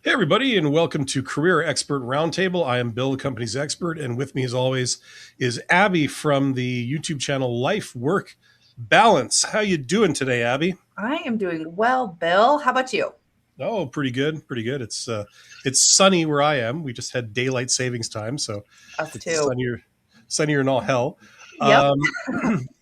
Hey, everybody, and welcome to Career Expert Roundtable. I am Bill, the company's expert, and with me, as always, is Abby from the YouTube channel Life Work Balance. How you doing today, Abby? I am doing well, Bill. How about you? Oh, pretty good, pretty good. It's sunny where I am. We just had daylight savings time, so Us it's too. sunnier than all hell. Yep.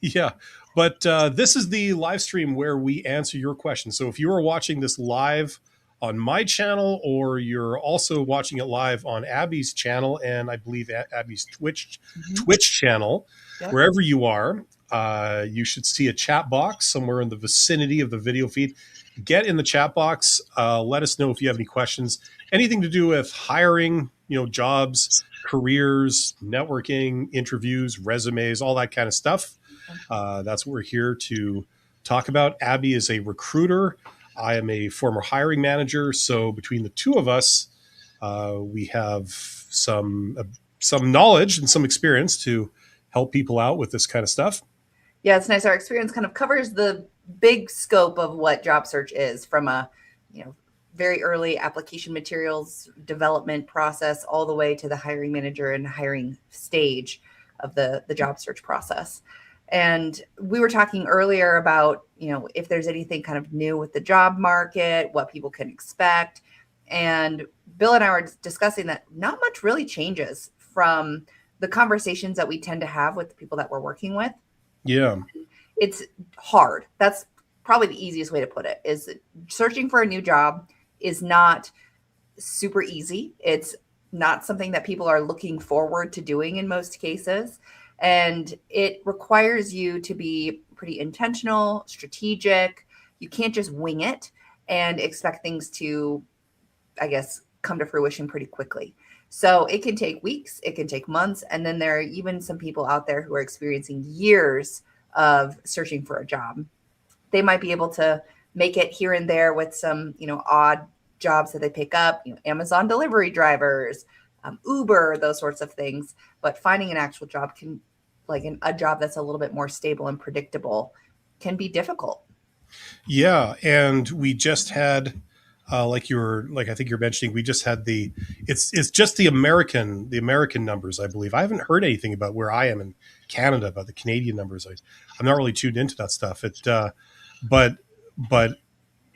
Yeah, but this is the live stream where we answer your questions. So if you are watching this live on my channel, or you're also watching it live on Abby's channel, and I believe Abby's Mhm. Twitch channel, Yep. wherever you are, you should see a chat box somewhere in the vicinity of the video feed. Get in the chat box. Let us know if you have any questions, anything to do with hiring, jobs, careers, networking, interviews, resumes, all that kind of stuff. That's what we're here to talk about. Abby is a recruiter. I am a former hiring manager. So between the two of us, we have some knowledge and some experience to help people out with this kind of stuff. Yeah, it's nice. Our experience kind of covers the big scope of what job search is from a, you know, very early application materials development process all the way to the hiring manager and hiring stage of the job search process. And we were talking earlier about, if there's anything kind of new with the job market, what people can expect. And Bill and I were discussing that not much really changes from the conversations that we tend to have with the people that we're working with. Yeah. It's hard. That's probably the easiest way to put it. Is searching for a new job is not super easy. It's not something that people are looking forward to doing in most cases. And it requires you to be pretty intentional, strategic. You can't just wing it and expect things to, I guess, come to fruition pretty quickly. So it can take weeks, it can take months. And then there are even some people out there who are experiencing years of searching for a job. They might be able to make it here and there with some, odd jobs that they pick up, Amazon delivery drivers, Uber, those sorts of things. But finding an actual job can, a job that's a little bit more stable and predictable, can be difficult. Yeah. And we just had, like I think you're mentioning, we just had it's just the American numbers, I believe. I haven't heard anything about where I am in Canada about the Canadian numbers. I'm not really tuned into that stuff. But but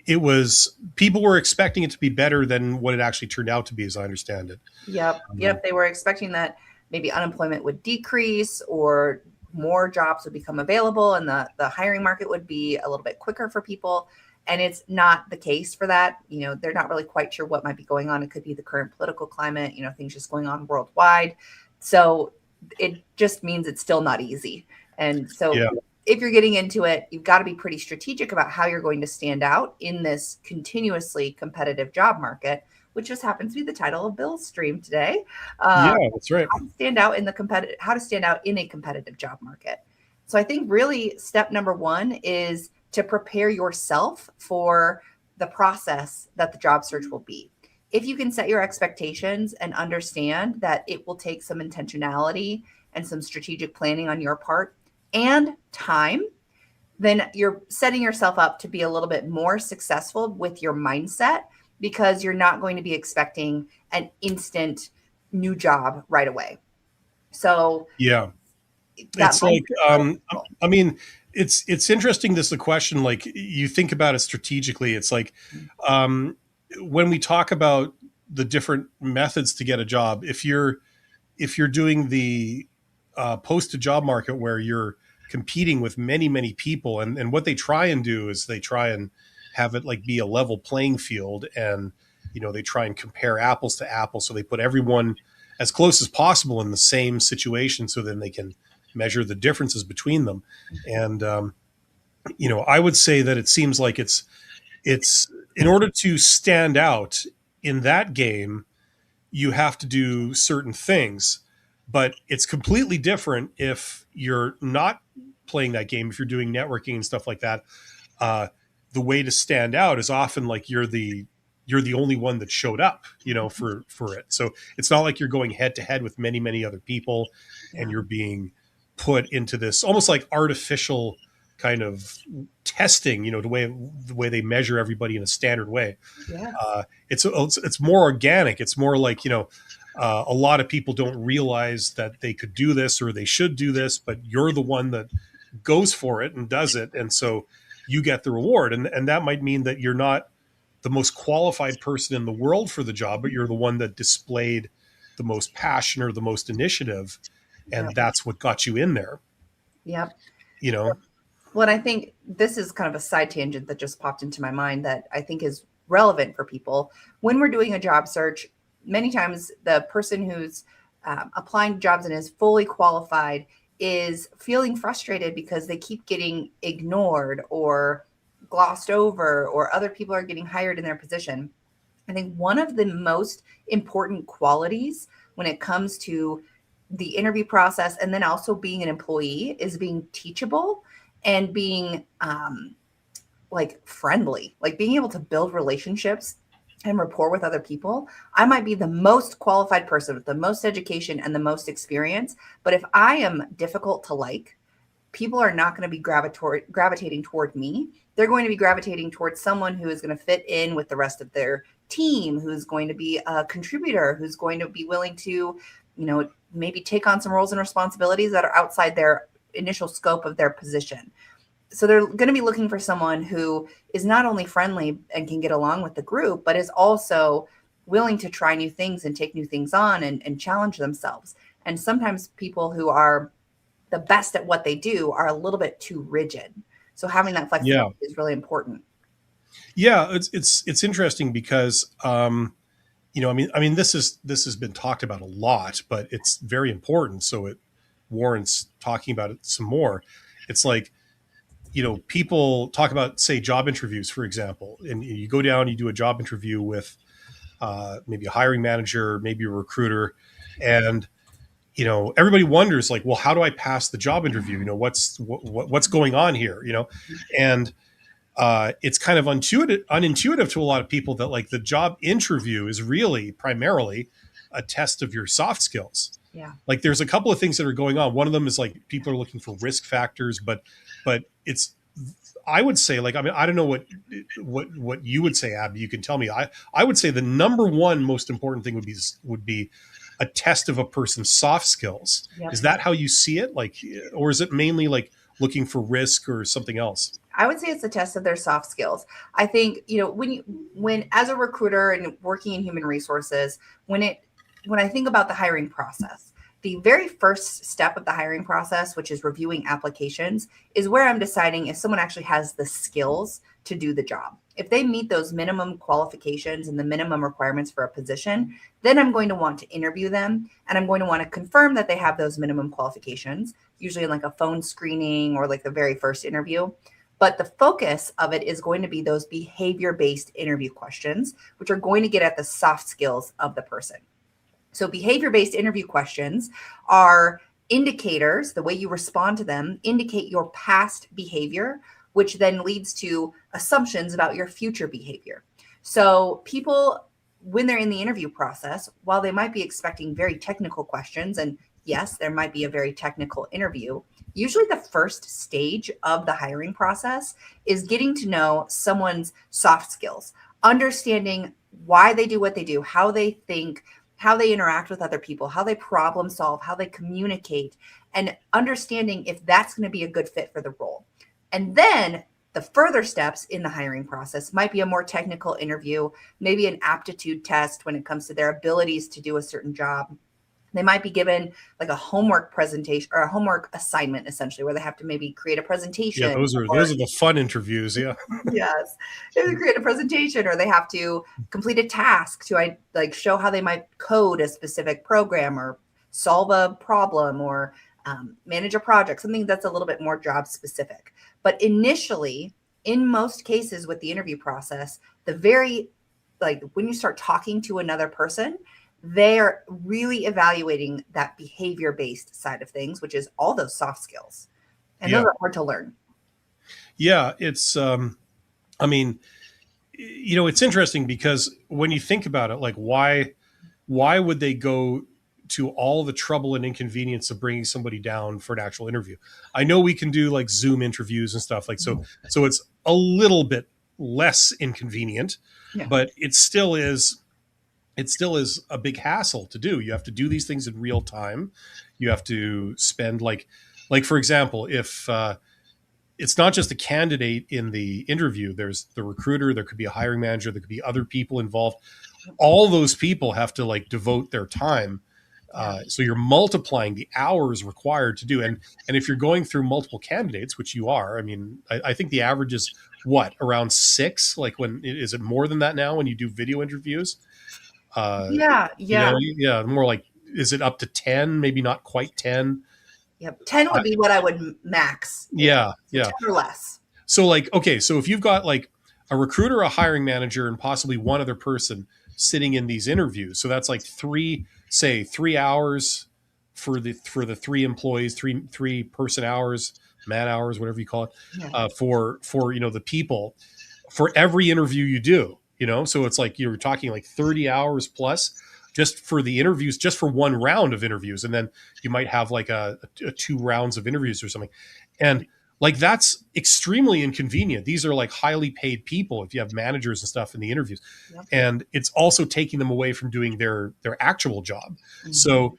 it was, people were expecting it to be better than what it actually turned out to be, as I understand it. Yep. Um, Yep. They were expecting that maybe unemployment would decrease or more jobs would become available and the hiring market would be a little bit quicker for people. And it's not the case for that. They're not really quite sure what might be going on. It could be the current political climate, things just going on worldwide. So it just means it's still not easy. And so yeah. if you're getting into it, you've got to be pretty strategic about how you're going to stand out in this continuously competitive job market, which just happens to be the title of Bill's stream today. Yeah, Uh, that's right. how to stand out in a competitive job market. So I think really step number one is to prepare yourself for the process that the job search will be. If you can set your expectations and understand that it will take some intentionality and some strategic planning on your part and time, then you're setting yourself up to be a little bit more successful with your mindset because you're not going to be expecting an instant new job right away. So Yeah. that It's like, mindset is really critical. I mean, it's interesting. This is the question. Like, you think about it strategically. It's like, um, when we talk about the different methods to get a job, if you're doing the post-to job market where you're competing with many people, and what they try and do is they try and have it like be a level playing field, and they try and compare apples to apples, so they put everyone as close as possible in the same situation, so then they can measure the differences between them. And I would say that it seems like it's in order to stand out in that game, you have to do certain things, but it's completely different if you're not playing that game. If you're doing networking and stuff like that, uh, the way to stand out is often like you're the only one that showed up, for it. So it's not like you're going head to head with many other people, and Yeah. you're being put into this almost like artificial kind of testing, the way they measure everybody in a standard way. Yeah. It's more organic. It's more like, a lot of people don't realize that they could do this or they should do this, but you're the one that goes for it and does it. And so you get the reward. And that might mean that you're not the most qualified person in the world for the job, but you're the one that displayed the most passion or the most initiative. Yeah. And that's what got you in there, Yep. you know? Well, and I think this is kind of a side tangent that just popped into my mind that I think is relevant for people. When we're doing a job search, many times the person who's applying to jobs and is fully qualified is feeling frustrated because they keep getting ignored or glossed over, or other people are getting hired in their position. I think one of the most important qualities when it comes to the interview process and then also being an employee is being teachable and being like friendly, like being able to build relationships and rapport with other people. I might be the most qualified person with the most education and the most experience, but if I am difficult to like, people are not going to be gravitating toward me. They're going to be gravitating towards someone who is going to fit in with the rest of their team, who's going to be a contributor, who's going to be willing to, maybe take on some roles and responsibilities that are outside their initial scope of their position. So they're going to be looking for someone who is not only friendly and can get along with the group, but is also willing to try new things and take new things on and challenge themselves. And sometimes people who are the best at what they do are a little bit too rigid. So having that flexibility is really important. Yeah, it's interesting because this has been talked about a lot, but it's very important, so it warrants talking about it some more. It's like, people talk about, say, job interviews, for example, and you go down, you do a job interview with maybe a hiring manager, maybe a recruiter, and everybody wonders, like, well, how do I pass the job interview? What's going on here? And it's kind of unintuitive to a lot of people that, like, the job interview is really primarily a test of your soft skills. Yeah. Like, there's a couple of things that are going on. One of them is, like, people are looking for risk factors, but it's, I would say, like, I don't know what you would say, Abby. You can tell me. I would say the number one most important thing would be a test of a person's soft skills. Yep. Is that how you see it? Like, or is it mainly like looking for risk or something else? I would say it's a test of their soft skills. I think, when as a recruiter and working in human resources, when I think about the hiring process, the very first step of the hiring process, which is reviewing applications, is where I'm deciding if someone actually has the skills to do the job. If they meet those minimum qualifications and the minimum requirements for a position, then I'm going to want to interview them, and I'm going to want to confirm that they have those minimum qualifications, usually in like a phone screening or like the very first interview. But the focus of it is going to be those behavior-based interview questions, which are going to get at the soft skills of the person. So behavior-based interview questions are indicators. The way you respond to them indicate your past behavior, which then leads to assumptions about your future behavior. So people, when they're in the interview process, while they might be expecting very technical questions, and yes, there might be a very technical interview, usually the first stage of the hiring process is getting to know someone's soft skills, understanding why they do what they do, how they think, how they interact with other people, how they problem solve, how they communicate, and understanding if that's going to be a good fit for the role. And then the further steps in the hiring process might be a more technical interview, maybe an aptitude test when it comes to their abilities to do a certain job. They might be given like a homework presentation or a homework assignment, essentially, where they have to maybe create a presentation. Yeah, those are the fun interviews. Yeah. Yes. They have to create a presentation, or they have to complete a task to like show how they might code a specific program or solve a problem or manage a project, something that's a little bit more job specific. But initially, in most cases with the interview process, when you start talking to another person, they're really evaluating that behavior-based side of things, which is all those soft skills. And those are hard to learn. Yeah, it's, it's interesting because when you think about it, like, why would they go to all the trouble and inconvenience of bringing somebody down for an actual interview. I know we can do like Zoom interviews and stuff like so it's a little bit less inconvenient, Yeah. but it still is a big hassle to do. You have to do these things in real time. You have to spend like for example, if it's not just the candidate in the interview, there's the recruiter, there could be a hiring manager, there could be other people involved. All those people have to like devote their time. So you're multiplying the hours required to do. And if you're going through multiple candidates, which you are, I mean, I think the average is what, around 6? Like when is it more than that now when you do video interviews? Yeah. Yeah, more like, is it up to 10? Maybe not quite 10. Yep. 10 would be what I would max. Yeah. 10 or less. So like, okay, so if you've got like a recruiter, a hiring manager, and possibly one other person sitting in these interviews, so that's like 3 hours for the 3 employees, three person hours, man hours, whatever you call it, for the people for every interview you do. So it's like you're talking like 30 hours plus just for the interviews, just for one round of interviews. And then you might have like a 2 rounds of interviews or something. And like, that's extremely inconvenient. These are like highly paid people if you have managers and stuff in the interviews. Yep. And it's also taking them away from doing their actual job. Mm-hmm. So,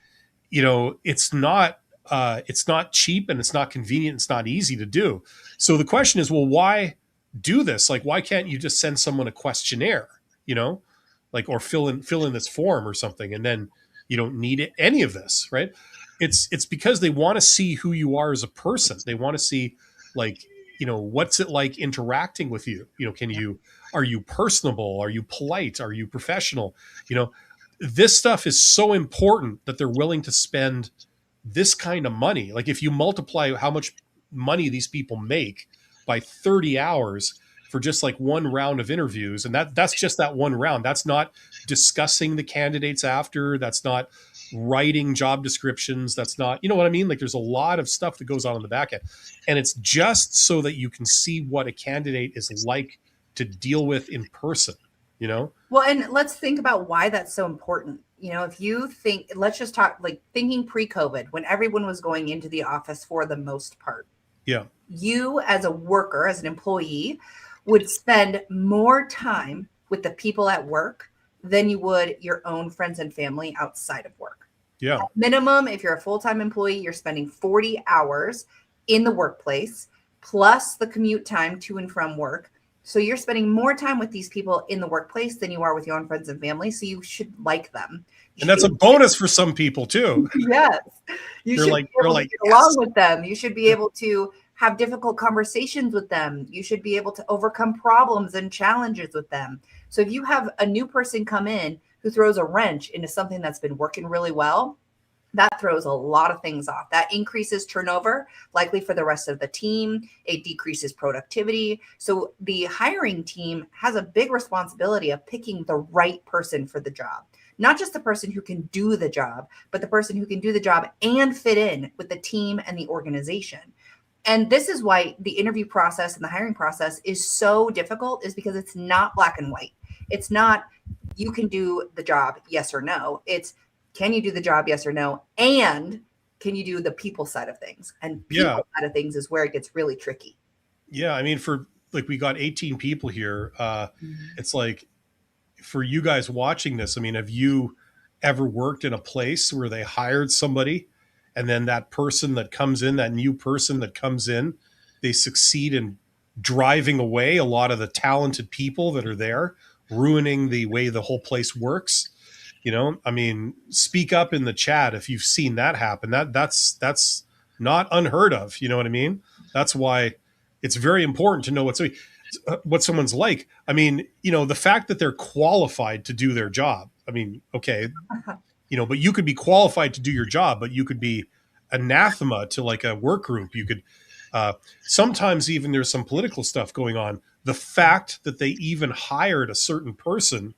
it's not cheap and it's not convenient. It's not easy to do. So the question is, well, why do this? Like, why can't you just send someone a questionnaire, like, or fill in this form or something, and then you don't need any of this, right? It's because they want to see who you are as a person. They want to see, like, what's it like interacting with you? Are you personable? Are you polite? Are you professional? This stuff is so important that they're willing to spend this kind of money. Like, if you multiply how much money these people make by 30 hours for just like one round of interviews, and that's just that one round. That's not discussing the candidates after. That's not writing job descriptions. That's not, you know what I mean? Like, there's a lot of stuff that goes on in the back end, and it's just so that you can see what a candidate is like to deal with in person. Well, and let's think about why that's so important. If you think, let's just talk like thinking pre-COVID, when everyone was going into the office for the most part. Yeah. You as a worker, as an employee, would spend more time with the people at work than you would your own friends and family outside of work. Yeah. At minimum, if you're a full-time employee, you're spending 40 hours in the workplace plus the commute time to and from work. So you're spending more time with these people in the workplace than you are with your own friends and family. So you should like them. And that's a bonus for some people too. Yes. You should be able to get along with them. You should be able to have difficult conversations with them. You should be able to overcome problems and challenges with them. So if you have a new person come in who throws a wrench into something that's been working really well, that throws a lot of things off. That increases turnover, likely for the rest of the team. It decreases productivity. So the hiring team has a big responsibility of picking the right person for the job. Not just the person who can do the job, but the person who can do the job and fit in with the team and the organization. And this is why the interview process and the hiring process is so difficult, is because it's not black and white. It's not, you can do the job, yes or no. It's, can you do the job, yes or no? And can you do the people side of things? And people side of things is where it gets really tricky. Yeah. I mean, for like, we got 18 people here. It's like, for you guys watching this, I mean, have you ever worked in a place where they hired somebody and then that person that comes in, that new person that comes in, they succeed in driving away a lot of the talented people that are there, ruining the way the whole place works? I mean, speak up in the chat if you've seen that happen. That's not unheard of. You know what I mean? That's why it's very important to know what someone's like. I mean, the fact that they're qualified to do their job. I mean, okay, but you could be qualified to do your job, but you could be anathema to like a work group. You could, sometimes even there's some political stuff going on. The fact that they even hired a certain person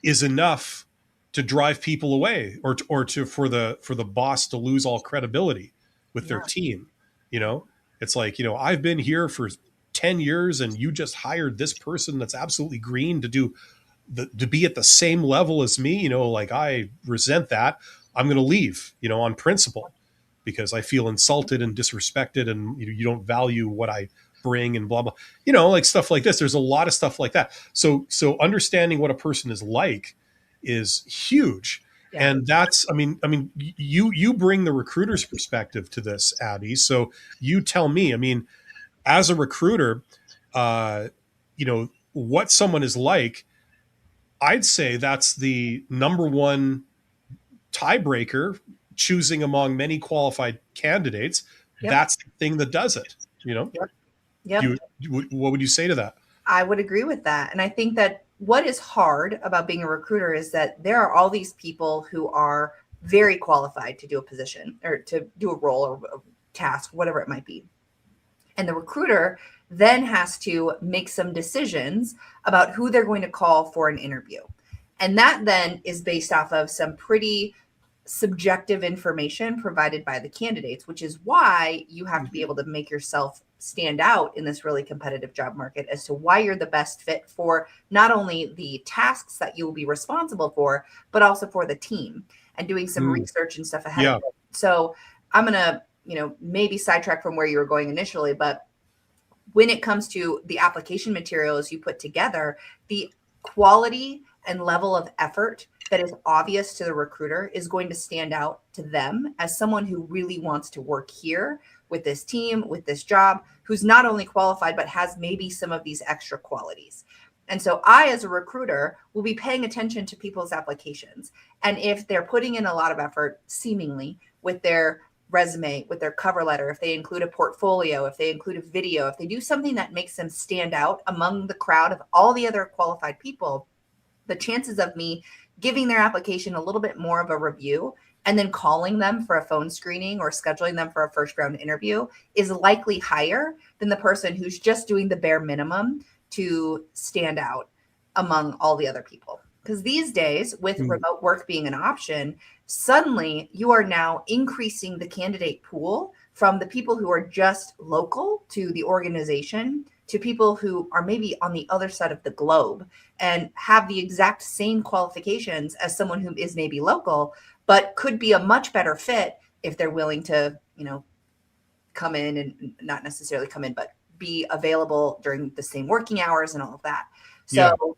is enough to drive people away, or for the boss to lose all credibility with their team. It's like, I've been here for 10 years and you just hired this person that's absolutely green to be at the same level as me. Like, I resent that. I'm going to leave, on principle because I feel insulted and disrespected and you don't value what I bring and blah, blah, like stuff like this. There's a lot of stuff like that. So understanding what a person is like is huge. Yeah. And that's, you bring the recruiter's perspective to this, Abby. So you tell me, as a recruiter, what someone is like, I'd say that's the number one tiebreaker choosing among many qualified candidates. Yep. That's the thing that does it, Yep. What would you say to that? I would agree with that. And I think that what is hard about being a recruiter is that there are all these people who are very qualified to do a position or to do a role or a task, whatever it might be. And the recruiter then has to make some decisions about who they're going to call for an interview. And that then is based off of some pretty subjective information provided by the candidates, which is why you have to be able to make yourself stand out in this really competitive job market as to why you're the best fit for not only the tasks that you will be responsible for, but also for the team and doing some research and stuff ahead of it. So I'm going to, maybe sidetrack from where you were going initially, but when it comes to the application materials you put together, the quality and level of effort that is obvious to the recruiter is going to stand out to them as someone who really wants to work here with this team, with this job, who's not only qualified, but has maybe some of these extra qualities. And so I, as a recruiter, will be paying attention to people's applications. And if they're putting in a lot of effort, seemingly, with their resume, with their cover letter, if they include a portfolio, if they include a video, if they do something that makes them stand out among the crowd of all the other qualified people, the chances of me giving their application a little bit more of a review and then calling them for a phone screening or scheduling them for a first round interview is likely higher than the person who's just doing the bare minimum to stand out among all the other people. Because these days, with remote work being an option, suddenly you are now increasing the candidate pool from the people who are just local to the organization to people who are maybe on the other side of the globe and have the exact same qualifications as someone who is maybe local, but could be a much better fit if they're willing to, come in and not necessarily come in, but be available during the same working hours and all of that. So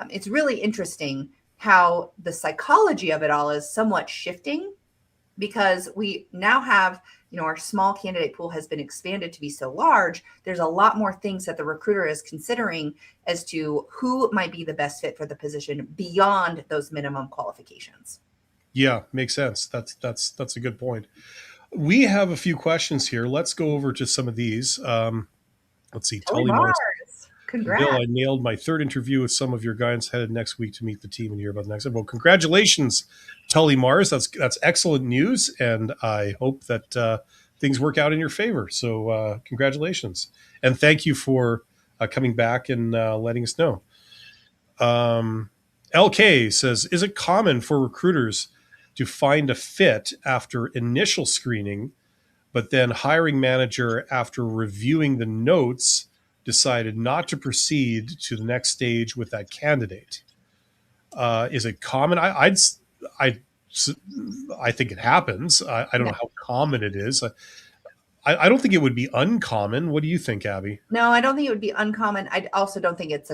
it's really interesting how the psychology of it all is somewhat shifting because we now have, our small candidate pool has been expanded to be so large. There's a lot more things that the recruiter is considering as to who might be the best fit for the position beyond those minimum qualifications. Yeah, makes sense. That's a good point. We have a few questions here. Let's go over to some of these. Let's see. Tully Mars. Congrats. Bill, I nailed my third interview with some of your guys headed next week to meet the team and hear about the next. Well, congratulations, Tully Mars. That's excellent news, and I hope that things work out in your favor. So congratulations, and thank you for coming back and letting us know. LK says, is it common for recruiters to find a fit after initial screening, but then hiring manager after reviewing the notes decided not to proceed to the next stage with that candidate? Is it common? I think it happens. I don't know how common it is. I don't think it would be uncommon. What do you think, Abby? No, I don't think it would be uncommon. I also don't think it's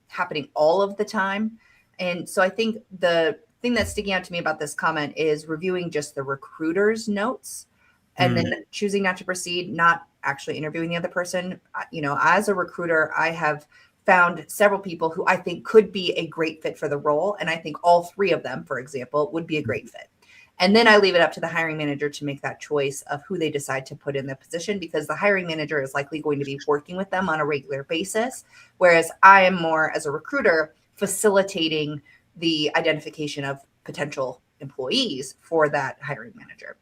happening all of the time. And so I think the thing that's sticking out to me about this comment is reviewing just the recruiter's notes and then choosing not to proceed, not actually interviewing the other person. As a recruiter, I have found several people who I think could be a great fit for the role. And I think all three of them, for example, would be a great fit. And then I leave it up to the hiring manager to make that choice of who they decide to put in the position, because the hiring manager is likely going to be working with them on a regular basis. Whereas I am more, as a recruiter, facilitating the identification of potential employees for that hiring manager.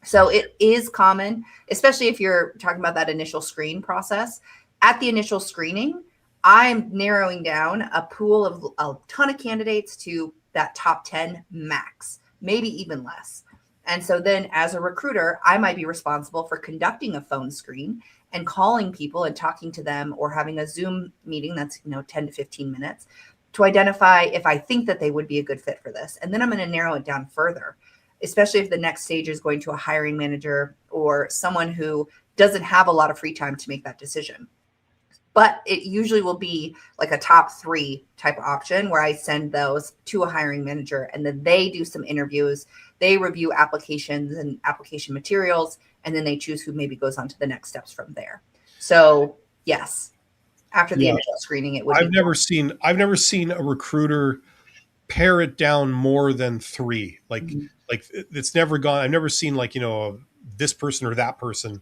So it is common, especially if you're talking about that initial screen process. At the initial screening, I'm narrowing down a pool of a ton of candidates to that top 10 max, maybe even less. And so then as a recruiter, I might be responsible for conducting a phone screen and calling people and talking to them, or having a Zoom meeting that's 10 to 15 minutes to identify if I think that they would be a good fit for this. And then I'm going to narrow it down further. especially if the next stage is going to a hiring manager or someone who doesn't have a lot of free time to make that decision. But it usually will be like a top 3 type of option where I send those to a hiring manager, and then they do some interviews. They review applications and application materials, and then they choose who maybe goes on to the next steps from there. So yes, after the initial screening, it would. I've never seen a recruiter pare it down more than 3. Like it's never gone. I've never seen this person or that person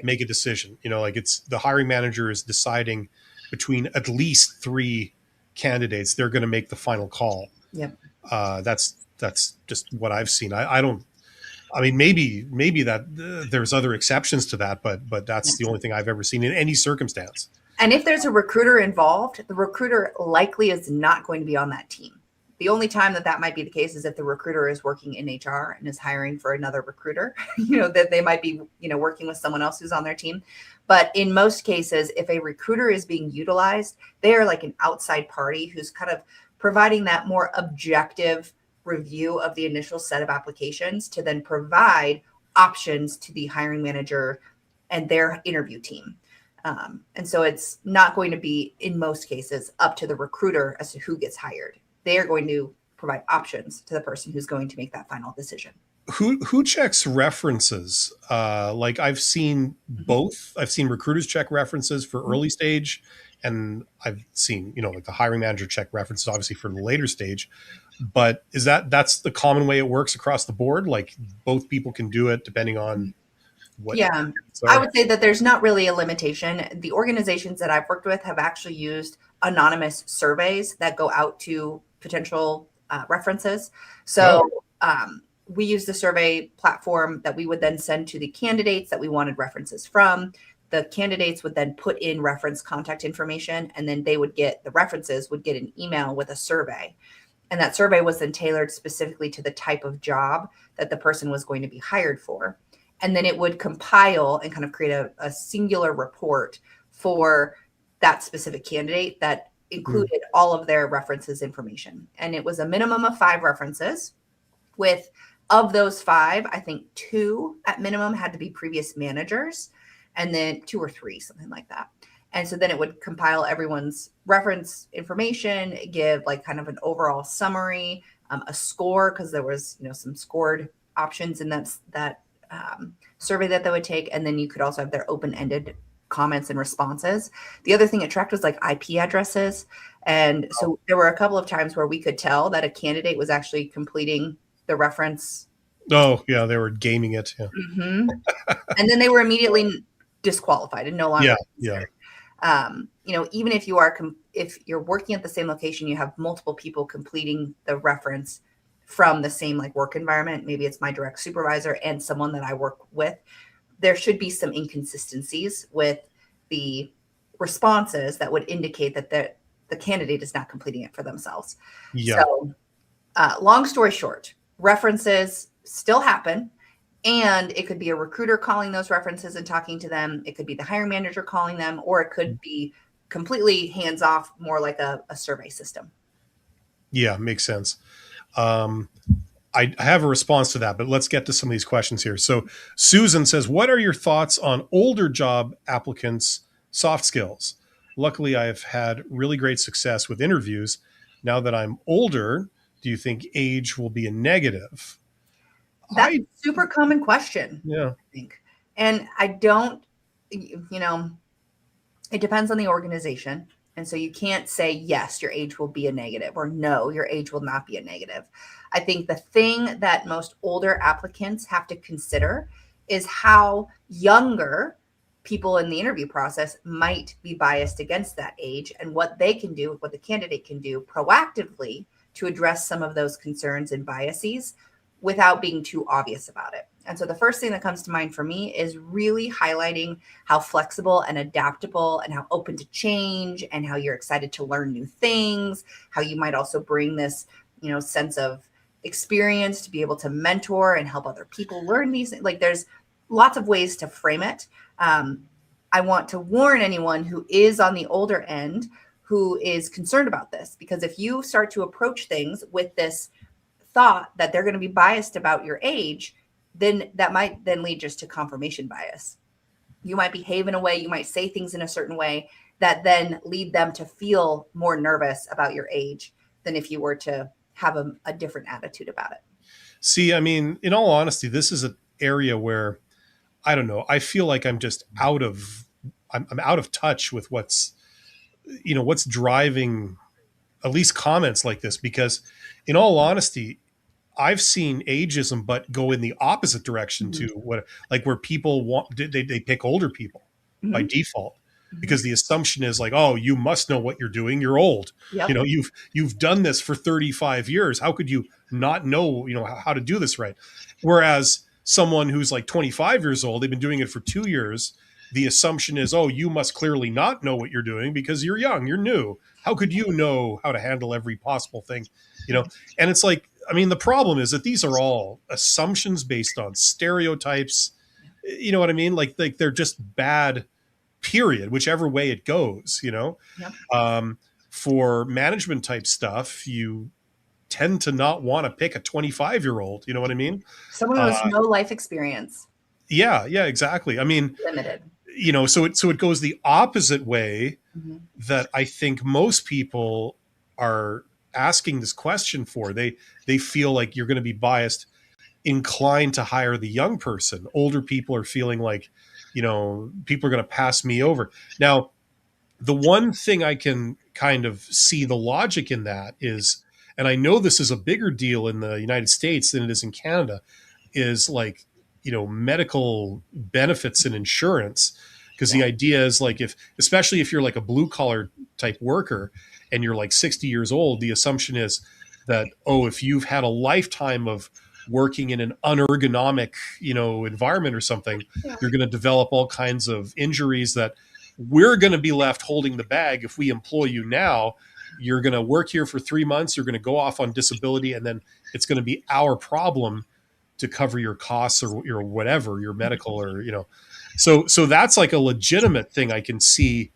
make a decision. Like it's the hiring manager is deciding between at least 3 candidates. They're going to make the final call. Yep. That's just what I've seen. I mean, maybe that there's other exceptions to that, but that's the only thing I've ever seen in any circumstance. And if there's a recruiter involved, the recruiter likely is not going to be on that team. The only time that might be the case is if the recruiter is working in HR and is hiring for another recruiter, that they might be, working with someone else who's on their team. But in most cases, if a recruiter is being utilized, they are like an outside party who's kind of providing that more objective review of the initial set of applications to then provide options to the hiring manager and their interview team. And so it's not going to be, in most cases, up to the recruiter as to who gets hired. They are going to provide options to the person who's going to make that final decision. Who checks references? Like I've seen both. I've seen recruiters check references for early stage, and I've seen, like the hiring manager check references, obviously for the later stage. But that's the common way it works across the board? Like both people can do it depending on what? Yeah, I would say that there's not really a limitation. The organizations that I've worked with have actually used anonymous surveys that go out to potential references. So we use the survey platform that we would then send to the candidates that we wanted references from. The candidates would then put in reference contact information, and then the references would get an email with a survey. And that survey was then tailored specifically to the type of job that the person was going to be hired for. And then it would compile and kind of create a singular report for that specific candidate that included all of their references information. And it was a minimum of 5 references. Of those 5, I think 2 at minimum had to be previous managers, and then 2 or 3, something like that. And so then it would compile everyone's reference information, give like kind of an overall summary, a score, because there was, some scored options in that survey that they would take. And then you could also have their open-ended comments and responses. The other thing it tracked was like IP addresses. And so there were a couple of times where we could tell that a candidate was actually completing the reference. Oh, yeah, they were gaming it. Yeah. Mm-hmm. And then they were immediately disqualified and no longer. Yeah. Even if if you're working at the same location, you have multiple people completing the reference from the same like work environment. Maybe it's my direct supervisor and someone that I work with. There should be some inconsistencies with the responses that would indicate that the candidate is not completing it for themselves. Yeah. So, long story short, references still happen. And it could be a recruiter calling those references and talking to them. It could be the hiring manager calling them, or it could be completely hands off, more like a survey system. Yeah, makes sense. I have a response to that, but let's get to some of these questions here. So Susan says, what are your thoughts on older job applicants' soft skills? Luckily, I have had really great success with interviews. Now that I'm older, do you think age will be a negative? That's a super common question. Yeah. I think. And I don't, it depends on the organization. And so you can't say, yes, your age will be a negative, or no, your age will not be a negative. I think the thing that most older applicants have to consider is how younger people in the interview process might be biased against that age, and what they can do, what the candidate can do proactively to address some of those concerns and biases without being too obvious about it. And so the first thing that comes to mind for me is really highlighting how flexible and adaptable and how open to change and how you're excited to learn new things, how you might also bring this, sense of experience to be able to mentor and help other people learn these. Like there's lots of ways to frame it. I want to warn anyone who is on the older end who is concerned about this, because if you start to approach things with this thought that they're going to be biased about your age, then that might then lead just to confirmation bias. You might behave in a way, you might say things in a certain way that then lead them to feel more nervous about your age than if you were to have a different attitude about it. See, I mean, in all honesty, this is an area where I don't know. I feel like I'm just I'm out of touch with what's driving at least comments like this, because in all honesty, I've seen ageism, but go in the opposite direction to what, like where people want, they pick older people by default because the assumption is like, oh, you must know what you're doing. You're old. Yep. You've done this for 35 years. How could you not know, how to do this right? Whereas someone who's like 25 years old, they've been doing it for 2 years. The assumption is, oh, you must clearly not know what you're doing because you're young, you're new. How could you know how to handle every possible thing? And it's like, I mean, the problem is that these are all assumptions based on stereotypes. You know what I mean? Like they're just bad, period, whichever way it goes, Yep. For management type stuff, you tend to not want to pick a 25-year-old. You know what I mean? Someone who has no life experience. Yeah, exactly. I mean, limited. So it goes the opposite way that I think most people are asking this question for. They feel like you're going to be biased, inclined to hire the young person. Older people are feeling like, people are going to pass me over. Now, the one thing I can kind of see the logic in that is, and I know this is a bigger deal in the United States than it is in Canada, is like, medical benefits and insurance. Because the idea is like, especially if you're like a blue collar type worker and you're like 60 years old, the assumption is that, oh, if you've had a lifetime of working in an unergonomic, environment or something, you're going to develop all kinds of injuries that we're going to be left holding the bag. If we employ you now, you're going to work here for 3 months, you're going to go off on disability, and then it's going to be our problem to cover your costs or your whatever, your medical or, so that's like a legitimate thing I can see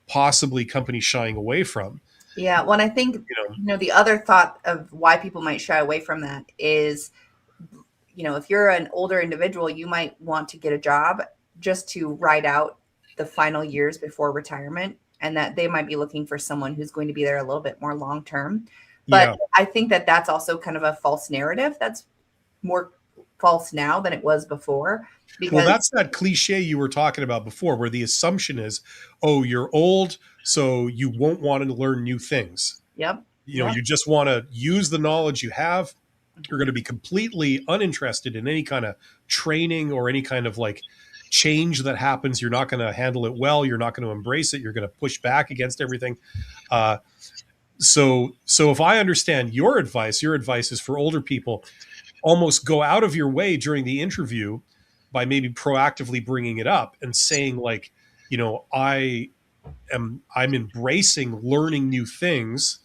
possibly companies shying away from. Yeah. Well, and I think, the other thought of why people might shy away from that is, if you're an older individual, you might want to get a job just to ride out the final years before retirement, and that they might be looking for someone who's going to be there a little bit more long-term. But I think that that's also kind of a false narrative. That's more false now than it was before. Well, that's that cliche you were talking about before, where the assumption is, oh, you're old, so you won't want to learn new things. Yep. You just want to use the knowledge you have. You're going to be completely uninterested in any kind of training or any kind of like change that happens. You're not going to handle it well. You're not going to embrace it. You're going to push back against everything. So if I understand your advice is for older people, almost go out of your way during the interview by maybe proactively bringing it up and saying like, I'm embracing learning new things,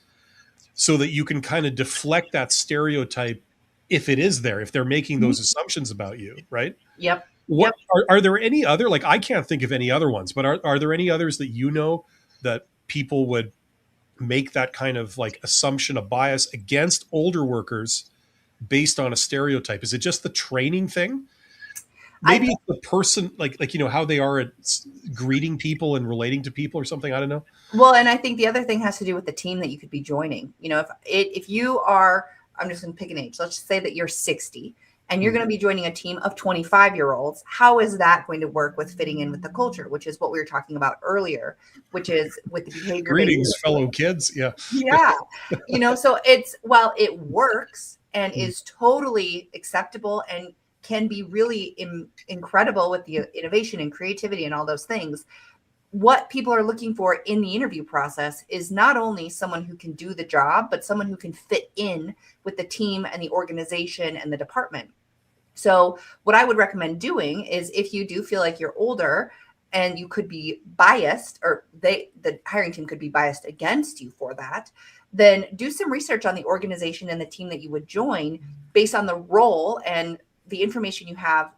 so that you can kind of deflect that stereotype if it is there, if they're making those assumptions about you, right? Yep. What are there any other, like, I can't think of any other ones, but are there any others that that people would make that kind of like assumption, a bias against older workers based on a stereotype? Is it just the training thing? Maybe it's the person, like how they are at greeting people and relating to people or something. I don't know. Well, and I think the other thing has to do with the team that you could be joining. If you are, I'm just going to pick an age. Let's just say that you're 60 and you're going to be joining a team of 25-year-olds. How is that going to work with fitting in with the culture, which is what we were talking about earlier, which is with the behavior. Greetings, fellow kids. Yeah. Yeah. So while it works and is totally acceptable and can be really incredible with the innovation and creativity and all those things, what people are looking for in the interview process is not only someone who can do the job, but someone who can fit in with the team and the organization and the department. So what I would recommend doing is, if you do feel like you're older and you could be biased, or the hiring team could be biased against you for that, then do some research on the organization and the team that you would join based on the role and the information you have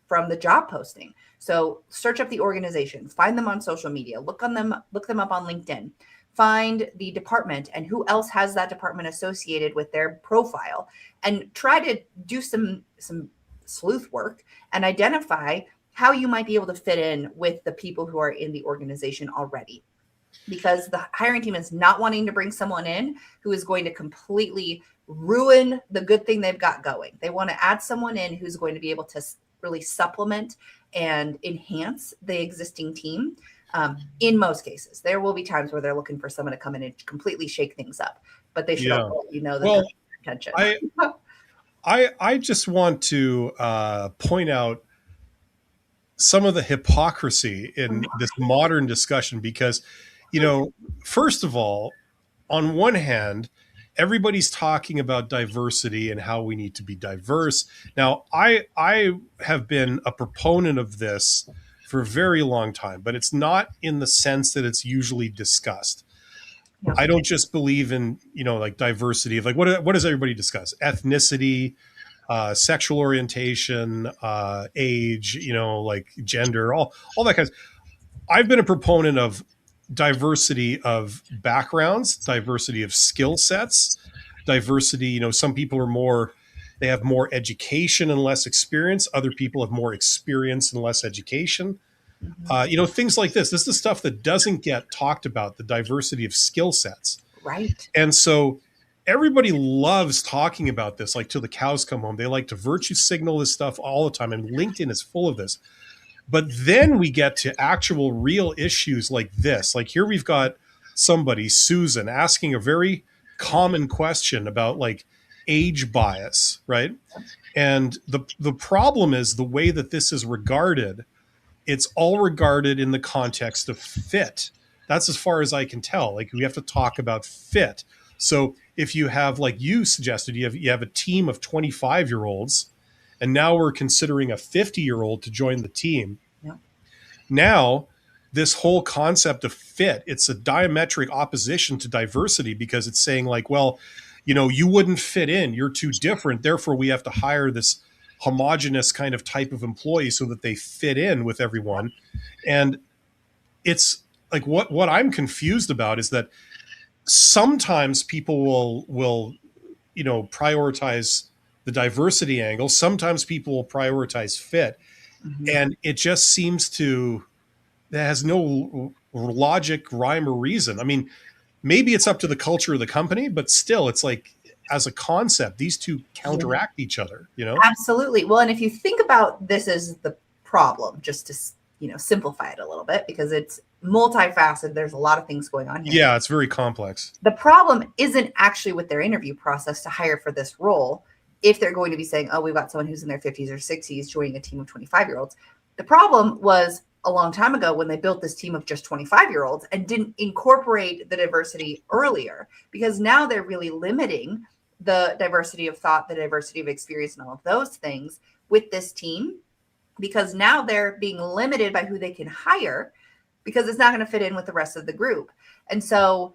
from the job posting. So search up the organization, find them on social media, look them up on LinkedIn, find the department and who else has that department associated with their profile, and try to do some sleuth work and identify how you might be able to fit in with the people who are in the organization already. Because the hiring team is not wanting to bring someone in who is going to completely ruin the good thing they've got going. They want to add someone in who's going to be able to really supplement and enhance the existing team. In most cases, there will be times where they're looking for someone to come in and completely shake things up, but they should also let you know that Well, that's their intention. I just want to point out some of the hypocrisy in this modern discussion because, first of all, on one hand, everybody's talking about diversity and how we need to be diverse. Now, I have been a proponent of this for a very long time, but it's not in the sense that it's usually discussed. Yeah. I don't just believe in, like diversity of like, what does everybody discuss? Ethnicity, sexual orientation, age, like gender, all that kind of. I've been a proponent of diversity of backgrounds, diversity of skill sets, diversity. Some people they have more education and less experience. Other people have more experience and less education. Things like this. This is the stuff that doesn't get talked about, the diversity of skill sets. Right. And so everybody loves talking about this, like till the cows come home. They like to virtue signal this stuff all the time. And LinkedIn is full of this. But then we get to actual real issues like this. Like here we've got somebody, Susan, asking a very common question about like age bias, right? And the problem is the way that this is regarded, it's all regarded in the context of fit. That's as far as I can tell. Like we have to talk about fit. So if you have, like you suggested, you have a team of 25-year-olds, and now we're considering a 50-year-old to join the team. Yeah. Now, this whole concept of fit, it's a diametric opposition to diversity because it's saying like, well, you wouldn't fit in. You're too different. Therefore, we have to hire this homogenous kind of type of employee so that they fit in with everyone. And it's like what I'm confused about is that sometimes people will prioritize the diversity angle. Sometimes people will prioritize fit. Mm-hmm. And it just seems that has no logic, rhyme, or reason. I mean, maybe it's up to the culture of the company, but still it's like, as a concept, these two counteract each other, Absolutely. Well, and if you think about this as the problem, just to, simplify it a little bit, because it's multifaceted, there's a lot of things going on here. Yeah, it's very complex. The problem isn't actually with their interview process to hire for this role. If they're going to be saying, oh, we've got someone who's in their 50s or 60s joining a team of 25-year-olds. The problem was a long time ago when they built this team of just 25-year-olds and didn't incorporate the diversity earlier, because now they're really limiting the diversity of thought, the diversity of experience, and all of those things with this team, because now they're being limited by who they can hire because it's not going to fit in with the rest of the group. And so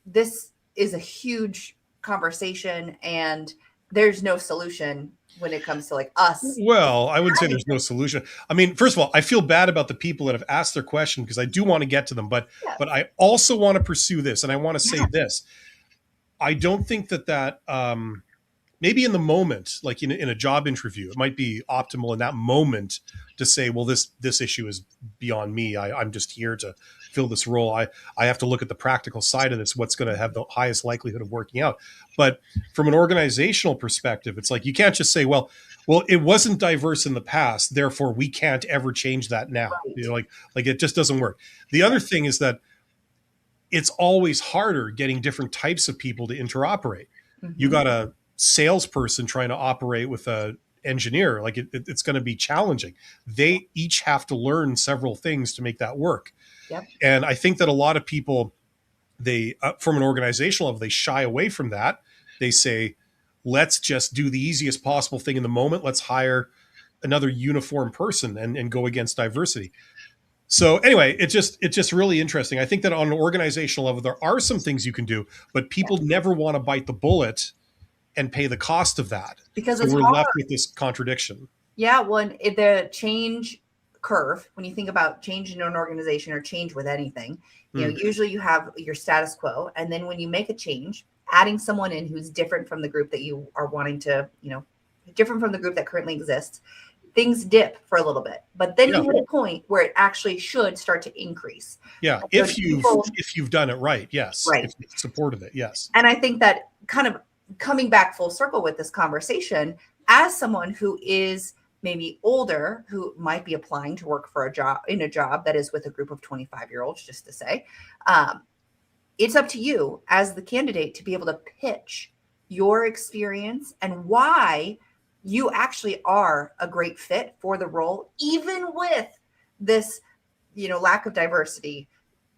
this is a huge conversation, and there's no solution when it comes to like us. Well, I wouldn't say there's no solution. I mean, first of all, I feel bad about the people that have asked their question because I do want to get to them, but I also want to pursue this, and I want to say this. I don't think that maybe in the moment, like in a job interview, it might be optimal in that moment to say, well, this issue is beyond me. I'm just here to fill this role. I have to look at the practical side of this, what's going to have the highest likelihood of working out. But from an organizational perspective, it's like you can't just say, well, it wasn't diverse in the past, therefore we can't ever change that now. Right. Like it just doesn't work. The other thing is that it's always harder getting different types of people to interoperate. Mm-hmm. You got a salesperson trying to operate with a engineer, like it's going to be challenging. They each have to learn several things to make that work. Yep. And I think that a lot of people, they from an organizational level, they shy away from that. They say, let's just do the easiest possible thing in the moment. Let's hire another uniform person and go against diversity. So anyway, it's just really interesting. I think that on an organizational level, there are some things you can do, but people never want to bite the bullet and pay the cost of that. Because so we're left with this contradiction. Yeah, the change curve, when you think about change in an organization or change with anything, Mm. usually you have your status quo. And then when you make a change, adding someone in who's different from the group that you are wanting to, different from the group that currently exists, things dip for a little bit. But then Yeah. you hit a point where it actually should start to increase. Yeah. So If you've done it right. Yes. Right. If you've supported it. Yes. And I think that kind of coming back full circle with this conversation, as someone who is maybe older, who might be applying to work for a job that is with a group of 25-year-olds, just to say, it's up to you as the candidate to be able to pitch your experience and why you actually are a great fit for the role, even with this, lack of diversity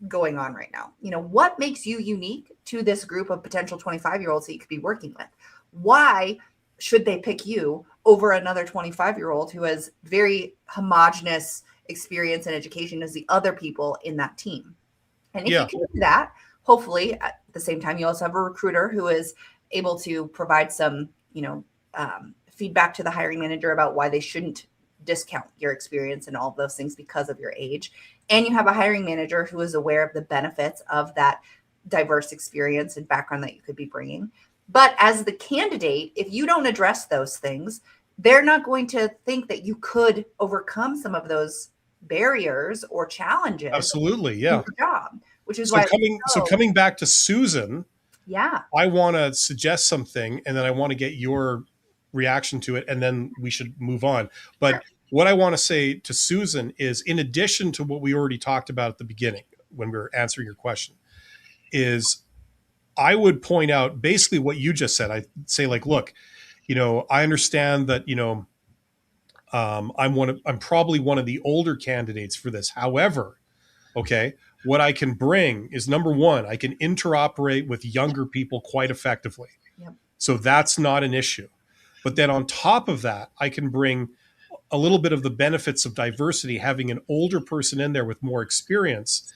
going on right now. What makes you unique to this group of potential 25-year-olds that you could be working with? Why should they pick you over another 25-year-old who has very homogenous experience and education as the other people in that team? And if you can do that, hopefully at the same time, you also have a recruiter who is able to provide some, feedback to the hiring manager about why they shouldn't discount your experience and all of those things because of your age. And you have a hiring manager who is aware of the benefits of that diverse experience and background that you could be bringing. But as the candidate, if you don't address those things, they're not going to think that you could overcome some of those barriers or challenges. Absolutely. Yeah. In your job, which is so why coming back to Susan. Yeah. I want to suggest something and then I want to get your reaction to it and then we should move on. But sure. What I want to say to Susan is, in addition to what we already talked about at the beginning when we were answering your question, is I would point out basically what you just said. I say, like, look, I understand that, I'm probably one of the older candidates for this. However, okay, what I can bring is, number one, I can interoperate with younger people quite effectively. Yep. So that's not an issue. But then on top of that, I can bring a little bit of the benefits of diversity, having an older person in there with more experience.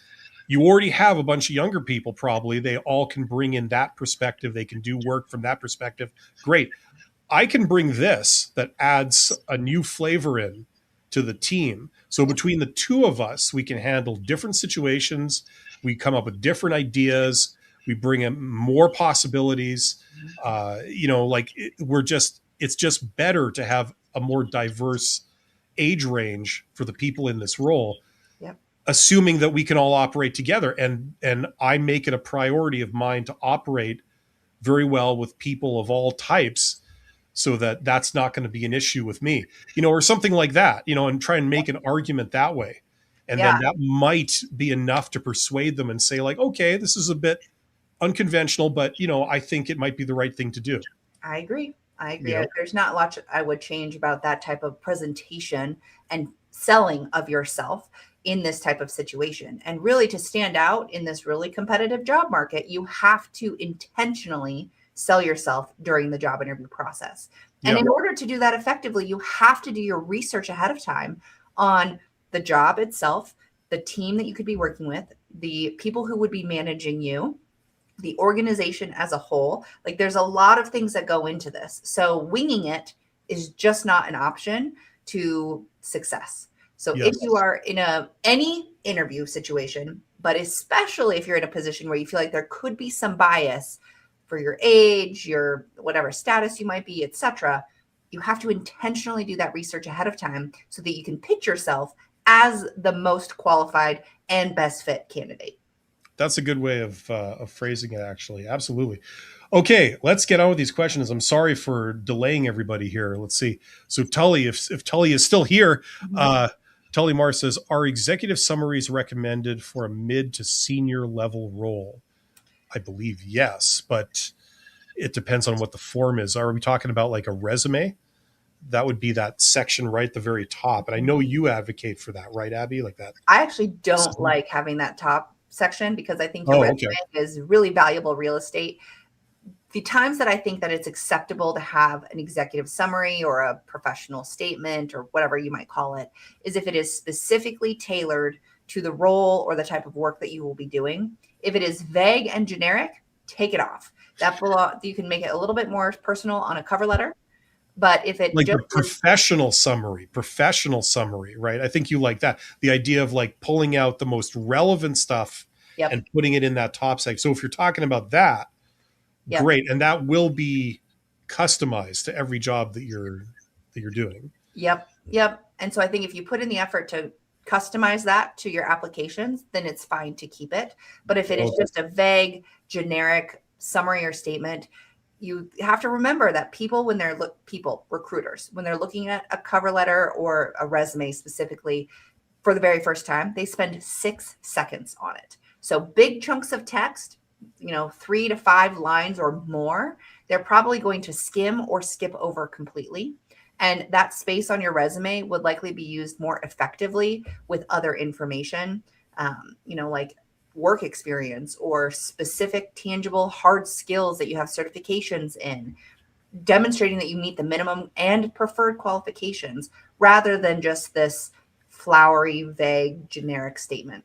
You already have a bunch of younger people, probably. They all can bring in that perspective. They can do work from that perspective. Great. I can bring this that adds a new flavor in to the team. So between the two of us, we can handle different situations. We come up with different ideas. We bring in more possibilities. It's just better to have a more diverse age range for the people in this role. Yep. Assuming that we can all operate together. And I make it a priority of mine to operate very well with people of all types, so that that's not going to be an issue with me, or something like that, and try and make an argument that way. And then that might be enough to persuade them and say, like, okay, this is a bit unconventional, but, I think it might be the right thing to do. I agree. There's not much I would change about that type of presentation and selling of yourself in this type of situation. And really, to stand out in this really competitive job market, you have to intentionally sell yourself during the job interview process. And in order to do that effectively, you have to do your research ahead of time on the job itself, the team that you could be working with, the people who would be managing you, the organization as a whole. Like, there's a lot of things that go into this. So winging it is just not an option to success. So if you are in any interview situation, but especially if you're in a position where you feel like there could be some bias for your age, your whatever status you might be, etc., you have to intentionally do that research ahead of time so that you can pitch yourself as the most qualified and best fit candidate. That's a good way of phrasing it, actually. Absolutely. Okay, let's get on with these questions. I'm sorry for delaying everybody here. Let's see. So Tully, if Tully is still here, Tully Marr says, are executive summaries recommended for a mid to senior level role? I believe yes, but it depends on what the form is. Are we talking about like a resume? That would be that section right at the very top. And I know you advocate for that, right, Abby? Like that. I actually don't like having that top section because I think your resume is really valuable real estate. The times that I think that it's acceptable to have an executive summary or a professional statement or whatever you might call it is if it is specifically tailored to the role or the type of work that you will be doing. If it is vague and generic, take it off. You can make it a little bit more personal on a cover letter, But if it Like just the is, professional summary, right? I think you like that. The idea of like pulling out the most relevant stuff yep, and putting it in that top section. So if you're talking about that, yep, great. And that will be customized to every job that you're doing. yep, yep. And so I think if you put in the effort to customize that to your applications, then it's fine to keep it. But if it is Okay. just a vague, generic summary or statement, you have to remember that people, when they're people, recruiters, when they're looking at a cover letter or a resume specifically for the very first time, they spend 6 seconds on it. So big chunks of text, 3 to 5 lines or more, they're probably going to skim or skip over completely. And that space on your resume would likely be used more effectively with other information, like work experience or specific, tangible, hard skills that you have certifications in, demonstrating that you meet the minimum and preferred qualifications rather than just this flowery, vague, generic statement.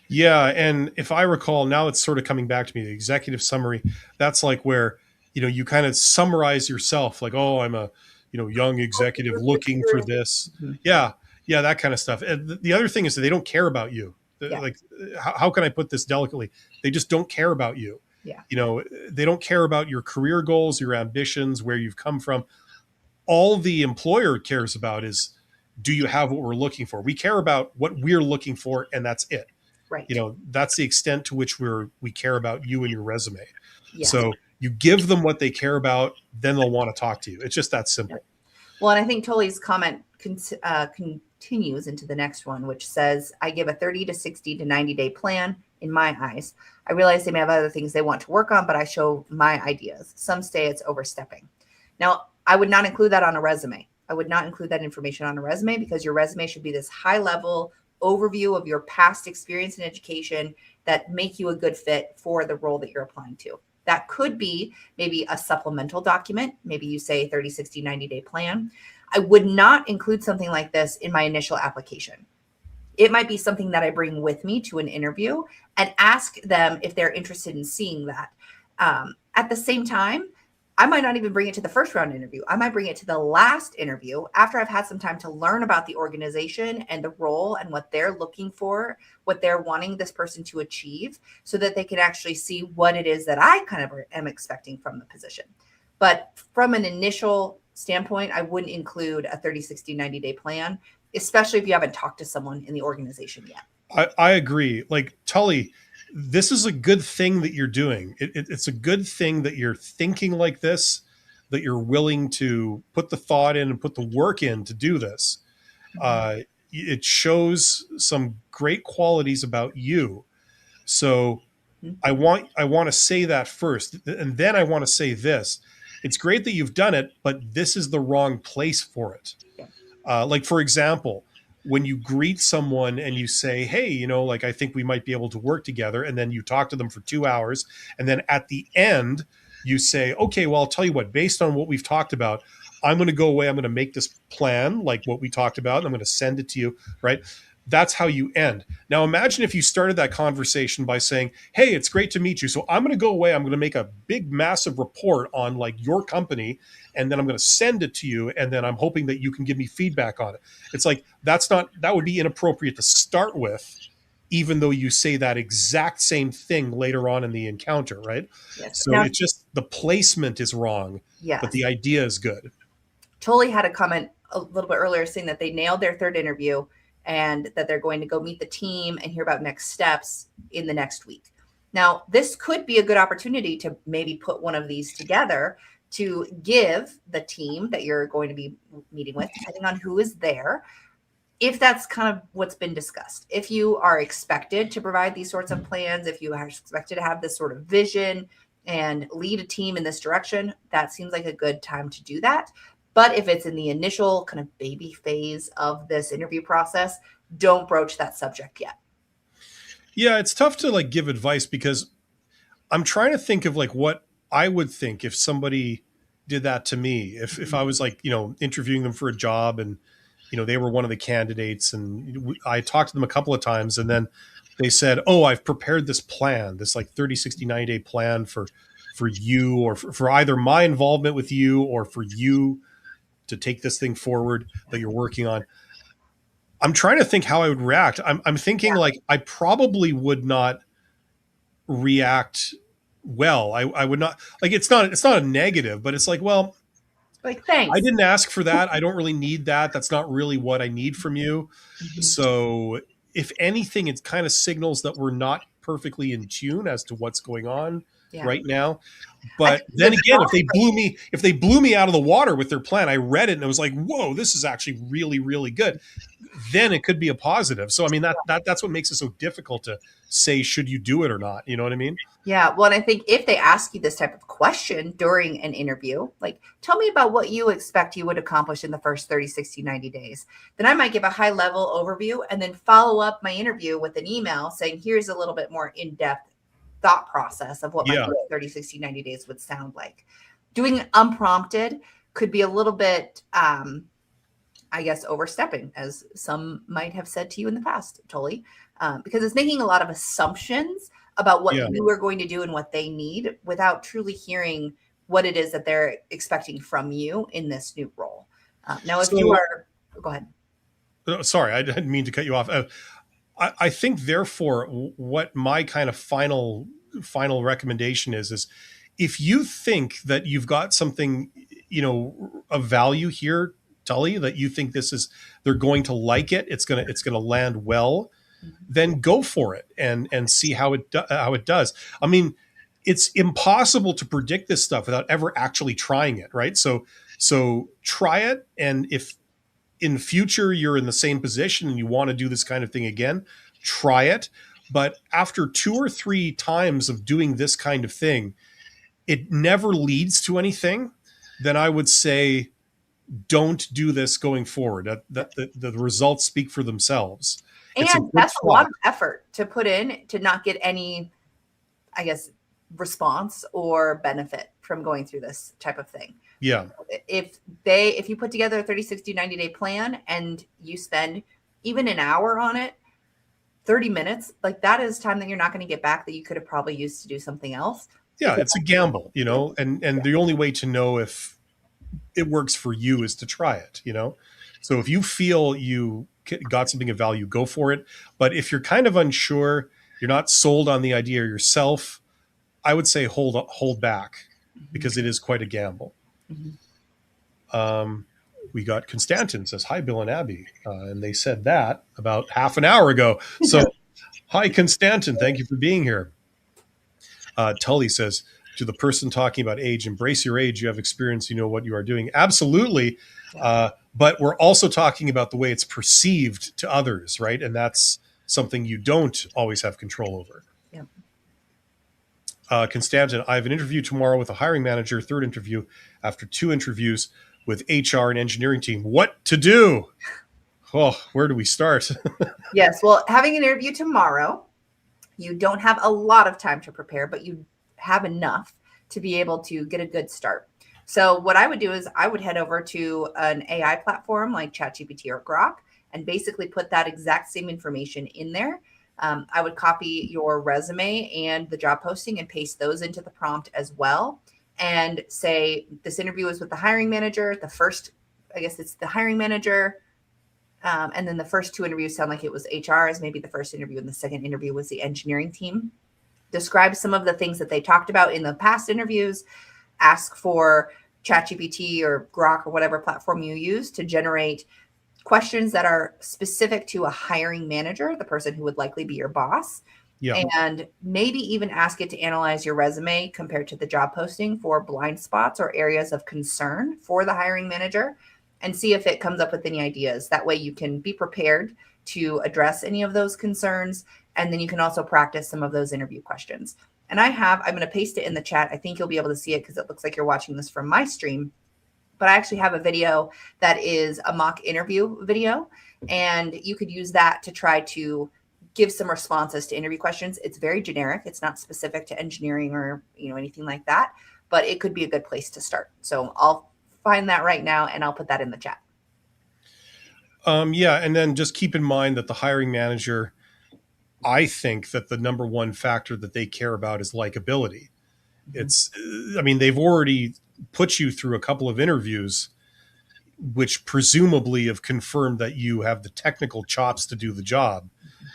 Yeah, and if I recall, now it's sort of coming back to me, the executive summary, that's like where, you kind of summarize yourself like, oh, I'm a, young executive looking for this. Mhm. Yeah, yeah, that kind of stuff. And the other thing is that they don't care about you. Yeah. Like, how can I put this delicately? They just don't care about you. Yeah. They don't care about your career goals, your ambitions, where you've come from. All the employer cares about is, do you have what we're looking for? We care about what we're looking for, and that's it. Right. That's the extent to which we care about you and your resume. Yes. So you give them what they care about, then they'll want to talk to you. It's just that Yeah. simple. Well, and I think Tully's comment continues into the next one, which says, I give a 30 to 60 to 90-day plan in my eyes. I realize they may have other things they want to work on, but I show my ideas. Some say it's overstepping. Now, I would not include that on a resume. I would not include that information on a resume, because your resume should be this high level overview of your past experience in education that make you a good fit for the role that you're applying to. That could be maybe a supplemental document. Maybe you say 30, 60, 90-day plan. I would not include something like this in my initial application. It might be something that I bring with me to an interview and ask them if they're interested in seeing that. At the same time, I might not even bring it to the first round interview. I might bring it to the last interview after I've had some time to learn about the organization and the role and what they're looking for, what they're wanting this person to achieve, so that they can actually see what it is that I kind of am expecting from the position. But from an initial standpoint, I wouldn't include a 30, 60, 90-day plan, especially if you haven't talked to someone in the organization yet. I agree. Like, Tully, this is a good thing that you're doing. It's a good thing that you're thinking like this, that you're willing to put the thought in and put the work in to do this. Uh, it shows some great qualities about you. So Mhm. I want to say that first, and then I want to say this. It's great that you've done it, but this is the wrong place for it. Yeah. Like, for example, when you greet someone and you say, hey, like, I think we might be able to work together, and then you talk to them for 2 hours, and then at the end you say, okay, well, I'll tell you what, based on what we've talked about, I'm going to go away, I'm going to make this plan like what we talked about, and I'm going to send it to you, right? That's how you end. Now imagine if you started that conversation by saying, hey, it's great to meet you, so I'm going to go away, I'm going to make a big massive report on like your company, and then I'm going to send it to you, and then I'm hoping that you can give me feedback on it. It's like, that would be inappropriate to start with, even though you say that exact same thing later on in the encounter, right? Yes. So Now, it's just the placement is wrong, but yes. the idea is good. Tully had a comment a little bit earlier saying that they nailed their third interview and that they're going to go meet the team and hear about next steps in the next week. Now, this could be a good opportunity to maybe put one of these together to give the team that you're going to be meeting with, depending on who is there, if that's kind of what's been discussed. If you are expected to provide these sorts of plans, if you are expected to have this sort of vision and lead a team in this direction, that seems like a good time to do that. But if it's in the initial kind of baby phase of this interview process, don't broach that subject yet. Yeah, it's tough to like give advice because I'm trying to think of like what I would think if somebody did that to me. If I was like, interviewing them for a job, and they were one of the candidates, and I talked to them a couple of times, and then they said, "Oh, I've prepared this plan, this like 30, 60, 90-day plan for you, or for either my involvement with you or for you to take this thing forward that you're working on. I'm trying to think how I would react. I'm thinking like I probably would not react well. I would not like it's not a negative, but it's like, well, Like, I thanks. didn't ask for that. I don't really need that. That's not really what I need from you. Mhm. So if anything, it kind of signals that we're not perfectly in tune as to what's going on Yeah. right now. I But think then again, withdrawal. if they blew me out of the water with their plan, I read it and it was like, whoa, this is actually really, really good. Then it could be a positive. So I mean that's what makes it so difficult to say should you do it or not. You know what I mean? Yeah. Well, and I think if they ask you this type of question during an interview, like, tell me about what you expect you would accomplish in the first 30, 60, 90 days, then I might give a high level overview and then follow up my interview with an email saying, here's a little bit more in depth thought process of what my Yeah. first 30, 60, 90 days would sound like. Doing it unprompted could be a little bit, I guess, overstepping, as some might have said to you in the past, Tully, because it's making a lot of assumptions about what Yeah. you are going to do and what they need without truly hearing what it is that they're expecting from you in this new role. Now, if you So are, go ahead. sorry, I didn't mean to cut you off. I think therefore what my kind of final recommendation is if you think that you've got something, of value here, Tully, that you think they're going to like it, it's gonna land well, then go for it and see how it does. I mean, it's impossible to predict this stuff without ever actually trying it, right? So try it, and if in future you're in the same position and you want to do this kind of thing again, try it. But after 2 or 3 times of doing this kind of thing, it never leads to anything, then I would say don't do this going forward. The results speak for themselves. It's a And good that's a lot try. of effort to put in to not get any, I guess, response or benefit from going through this type of thing. Yeah. If you put together a 30, 60, 90-day plan and you spend even an hour on it, 30 minutes, like that is time that you're not going to get back that you could have probably used to do something else. Yeah, it's a gamble, and the only way to know if it works for you is to try it. So if you feel you got something of value, go for it. But if you're kind of unsure, you're not sold on the idea yourself, I would say hold back, because it is quite a gamble. Mhm. We got Constantin says, hi, Bill and Abby. And they said that about half an hour ago. So hi, Constantin. Thank you for being here. Tully says, to the person talking about age, embrace your age. You have experience. You know what you are doing. Absolutely. But we're also talking about the way it's perceived to others, right? And that's something you don't always have control over. Yep. Constantin, I have an interview tomorrow with a hiring manager, third interview after 2 interviews with HR and engineering team. What to do? Oh, where do we start? Yes. Well, having an interview tomorrow, you don't have a lot of time to prepare, but you have enough to be able to get a good start. So what I would do is I would head over to an AI platform like ChatGPT or Grok and basically put that exact same information in there. I would copy your resume and the job posting and paste those into the prompt as well. And say, this interview is with the hiring manager. I guess it's the hiring manager. And then the first 2 interviews sound like it was HR as maybe the first interview, and the second interview was the engineering team. Describe some of the things that they talked about in the past interviews. Ask for ChatGPT or Grok or whatever platform you use to generate questions that are specific to a hiring manager, the person who would likely be your boss. Yeah. And maybe even ask it to analyze your resume compared to the job posting for blind spots or areas of concern for the hiring manager, and see if it comes up with any ideas. That way you can be prepared to address any of those concerns. And then you can also practice some of those interview questions. And I'm going to paste it in the chat. I think you'll be able to see it because it looks like you're watching this from my stream. But I actually have a video that is a mock interview video. And you could use that to try to give some responses to interview questions. It's very generic. It's not specific to engineering or anything like that, but it could be a good place to start. So I'll find that right now and I'll put that in the chat. Yeah, and then just keep in mind that the hiring manager, I think that the number one factor that they care about is likability. They've already put you through a couple of interviews. which presumably have confirmed that you have the technical chops to do the job.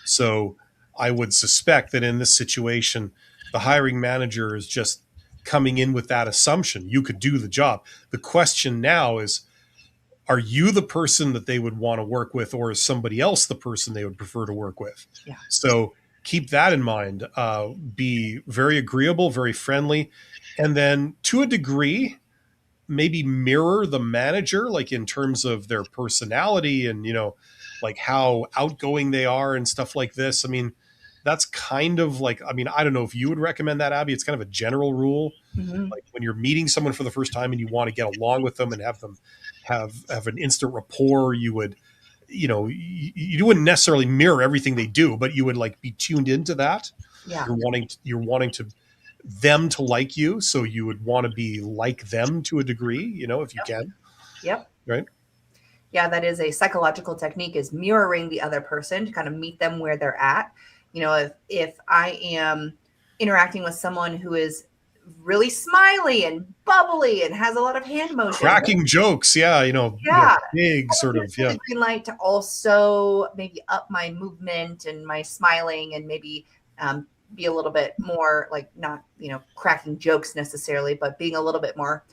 So I would suspect that in this situation, the hiring manager is just coming in with that assumption you could do the job. The question now is, are you the person that they would want to work with, or is somebody else the person they would prefer to work with? Yeah. So keep that in mind. Be very agreeable, very friendly, and then to a degree, maybe mirror the manager, like in terms of their personality and, like how outgoing they are and stuff like this. I mean, that's kind of like, I mean, I don't know if you would recommend that, Abby. It's kind of a general rule. Mm-hmm. Like when you're meeting someone for the first time and you want to get along with them and have them have an instant rapport, you would, you wouldn't necessarily mirror everything they do, but you would like be tuned into that. Yeah. You're wanting to them to like you, so you would want to be like them to a degree, if you can. Yep. Right. Yeah, that is a psychological technique, is mirroring the other person to kind of meet them where they're at. If I am interacting with someone who is really smiley and bubbly and has a lot of hand motion, cracking jokes, big sort of, green light to also maybe up my movement and my smiling, and maybe be a little bit more like, not cracking jokes necessarily, but being a little bit more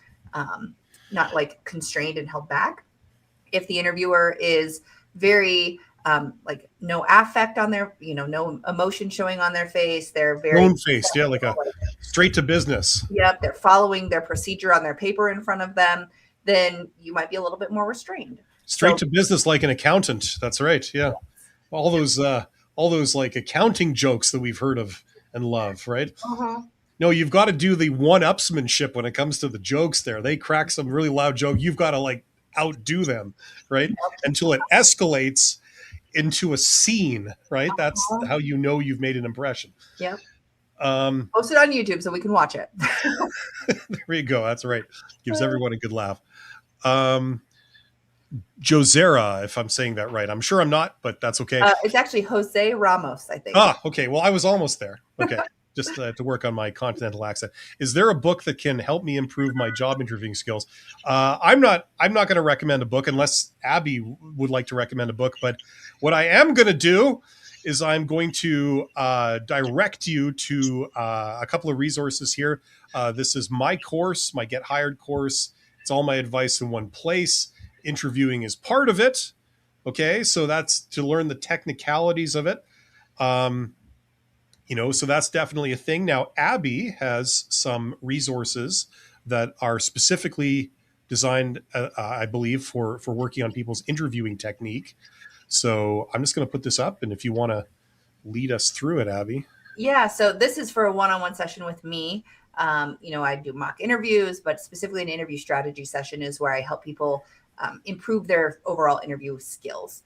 not like constrained and held back. If the interviewer is very like no affect on their, no emotion showing on their face, they're very stone-faced, like a straight to business. Yep, they're following their procedure on their paper in front of them, then you might be a little bit more restrained. Straight to business, like an accountant. That's right. Yeah, all those like accounting jokes that we've heard of and love, right? Uh-huh. No, you've got to do the one-upsmanship when it comes to the jokes there. They crack some really loud joke. You've got to like outdo them, right? Until it escalates into a scene, right? That's how you know you've made an impression. Yep. Post it on YouTube so we can watch it. There you go. That's right. Gives everyone a good laugh. Josera, if I'm saying that right. I'm sure I'm not, but that's okay. It's actually Jose Ramos, I think. Okay. Well, I was almost there. Okay. Just to work on my continental accent. Is there a book that can help me improve my job interviewing skills? I'm not going to recommend a book unless Abby would like to recommend a book. But what I am going to do is I'm going to direct you to a couple of resources here. This is my course, my Get Hired course. It's all my advice in one place. Interviewing is part of it. Okay, so that's to learn the technicalities of it. So that's definitely a thing. Now, Abby has some resources that are specifically designed, I believe, for working on people's interviewing technique. So I'm just going to put this up, and if you want to lead us through it, Abby. Yeah, so this is for a one-on-one session with me. I do mock interviews, but specifically an interview strategy session is where I help people improve their overall interview skills.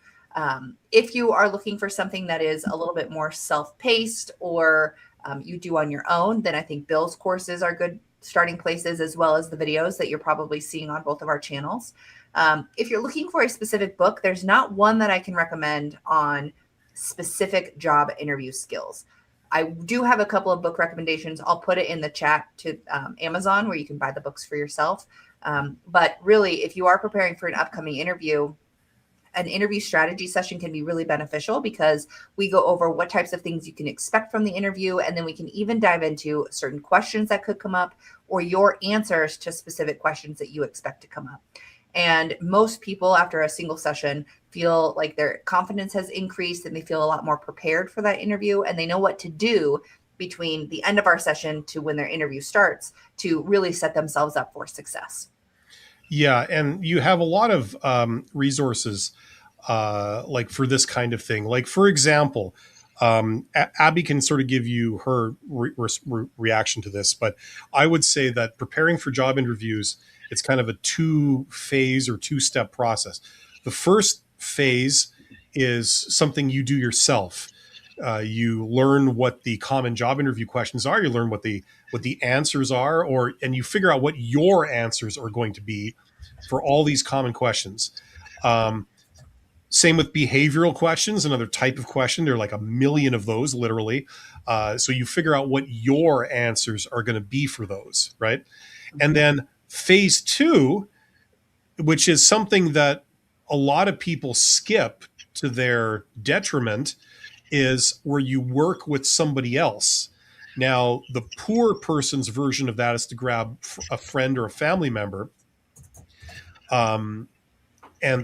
If you are looking for something that is a little bit more self-paced, or you do on your own, then I think Bill's courses are good starting places, as well as the videos that you're probably seeing on both of our channels. If you're looking for a specific book, there's not one that I can recommend on specific job interview skills. I do have a couple of book recommendations. I'll put it in the chat to Amazon, where you can buy the books for yourself. But really, if you are preparing for an upcoming interview, an interview strategy session can be really beneficial, because we go over what types of things you can expect from the interview. And then we can even dive into certain questions that could come up, or your answers to specific questions that you expect to come up. And most people, after a single session, feel like their confidence has increased and they feel a lot more prepared for that interview, and they know what to do between the end of our session to when their interview starts to really set themselves up for success. Yeah, and you have a lot of resources like for this kind of thing. Like, for example, Abby can sort of give you her reaction to this, but I would say that preparing for job interviews, it's kind of a two-phase or two-step process. The first phase is something you do yourself. You learn what the common job interview questions are. You learn what the answers are, and you figure out what your answers are going to be for all these common questions. Same with behavioral questions, another type of question. There are like a million of those, literally. So you figure out what your answers are going to be for those, right? And then phase two which is something that a lot of people skip to their detriment, is where you work with somebody else. Now, the poor person's version of that is to grab a friend or a family member. And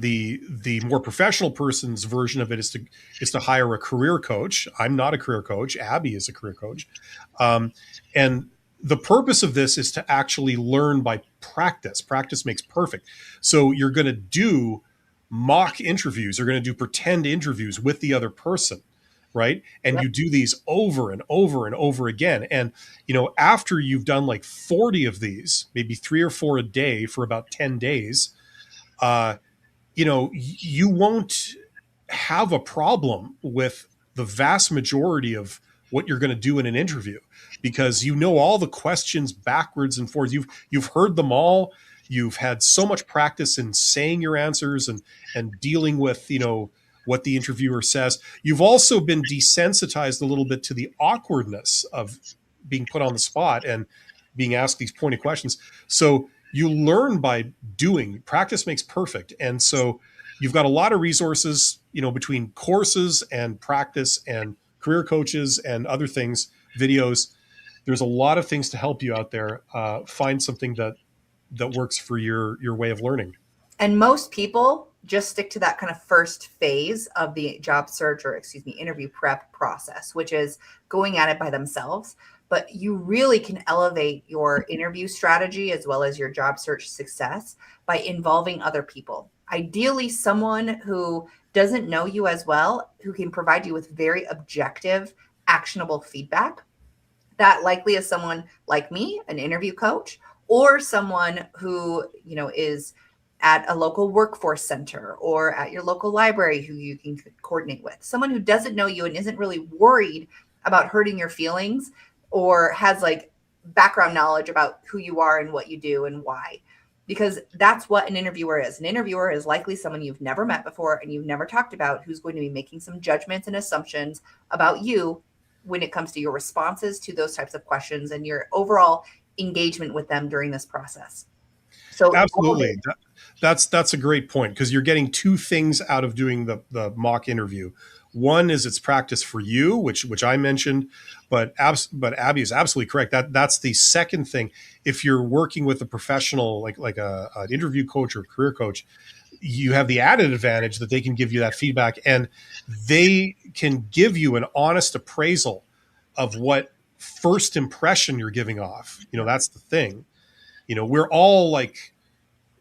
the more professional person's version of it is to hire a career coach. I'm not a career coach. Abby is a career coach. And the purpose of this is to actually learn by practice. Practice makes perfect. So you're going to do mock interviews. You're going to do pretend interviews with the other person, right? And you do these over and over and over again. And, after you've done like 40 of these, maybe 3 or 4 a day for about 10 days, you won't have a problem with the vast majority of what you're going to do in an interview, because you know all the questions backwards and forwards. You've heard them all. You've had so much practice in saying your answers and dealing with, what the interviewer says. You've also been desensitized a little bit to the awkwardness of being put on the spot and being asked these pointed questions. So you learn by doing. Practice makes perfect. And so you've got a lot of resources, between courses and practice and career coaches and other things, videos. There's a lot of things to help you out there. Find something that works for your way of learning. And most people just stick to that kind of first phase of the job search, or interview prep process, which is going at it by themselves. But you really can elevate your interview strategy as well as your job search success by involving other people. Ideally, someone who doesn't know you as well, who can provide you with very objective, actionable feedback. That likely is someone like me, an interview coach, or someone who, is at a local workforce center or at your local library who you can coordinate with. Someone who doesn't know you and isn't really worried about hurting your feelings, or has like background knowledge about who you are and what you do and why. Because that's what an interviewer is. An interviewer is likely someone you've never met before and you've never talked about, who's going to be making some judgments and assumptions about you when it comes to your responses to those types of questions and your overall engagement with them during this process. So absolutely. That's a great point, because you're getting 2 things out of doing the mock interview. One is it's practice for you, which I mentioned, but Abby is absolutely correct. That's the second thing. If you're working with a professional, like an interview coach or career coach, you have the added advantage that they can give you that feedback, and they can give you an honest appraisal of what first impression you're giving off. That's the thing. We're all like,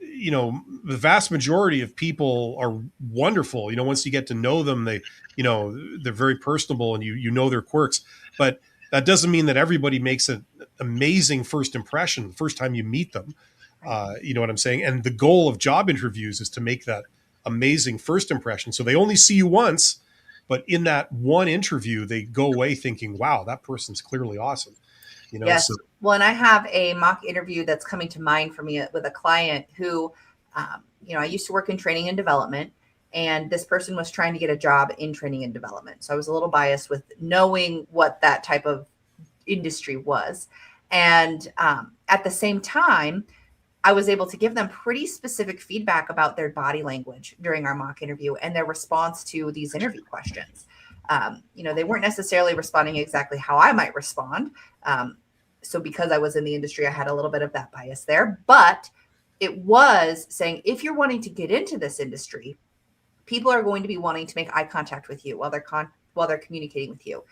the vast majority of people are wonderful. Once you get to know them, they're very personable, and you know their quirks. But that doesn't mean that everybody makes an amazing first impression the first time you meet them. You know what I'm saying? And the goal of job interviews is to make that amazing first impression. So they only see you once, but in that one interview, they go away thinking, wow, that person's clearly awesome. Yes. So. Well, and I have a mock interview that's coming to mind for me with a client who, I used to work in training and development, and this person was trying to get a job in training and development. So I was a little biased with knowing what that type of industry was. And at the same time, I was able to give them pretty specific feedback about their body language during our mock interview and their response to these interview questions. They weren't necessarily responding exactly how I might respond. So because I was in the industry, I had a little bit of that bias there, but it was saying, if you're wanting to get into this industry, people are going to be wanting to make eye contact with you while they're communicating with you.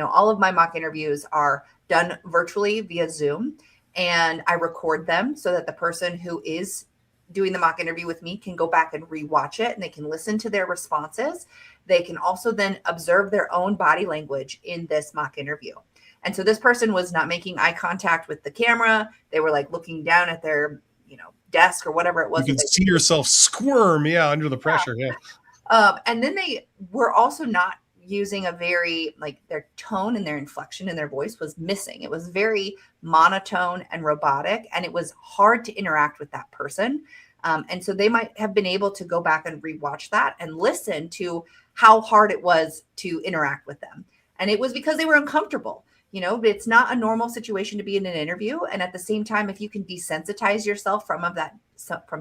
All of my mock interviews are done virtually via Zoom, and I record them so that the person who is doing the mock interview with me can go back and rewatch it, and they can listen to their responses. They can also then observe their own body language in this mock interview. And so this person was not making eye contact with the camera. They were like looking down at their, desk or whatever it was. You can see yourself squirm, under the pressure. Yeah. And then they were also not using a very, their tone and their inflection in their voice was missing. It was very monotone and robotic, and it was hard to interact with that person. And so they might have been able to go back and rewatch that and listen to how hard it was to interact with them. And it was because they were uncomfortable. It's not a normal situation to be in an interview. And at the same time, if you can desensitize yourself from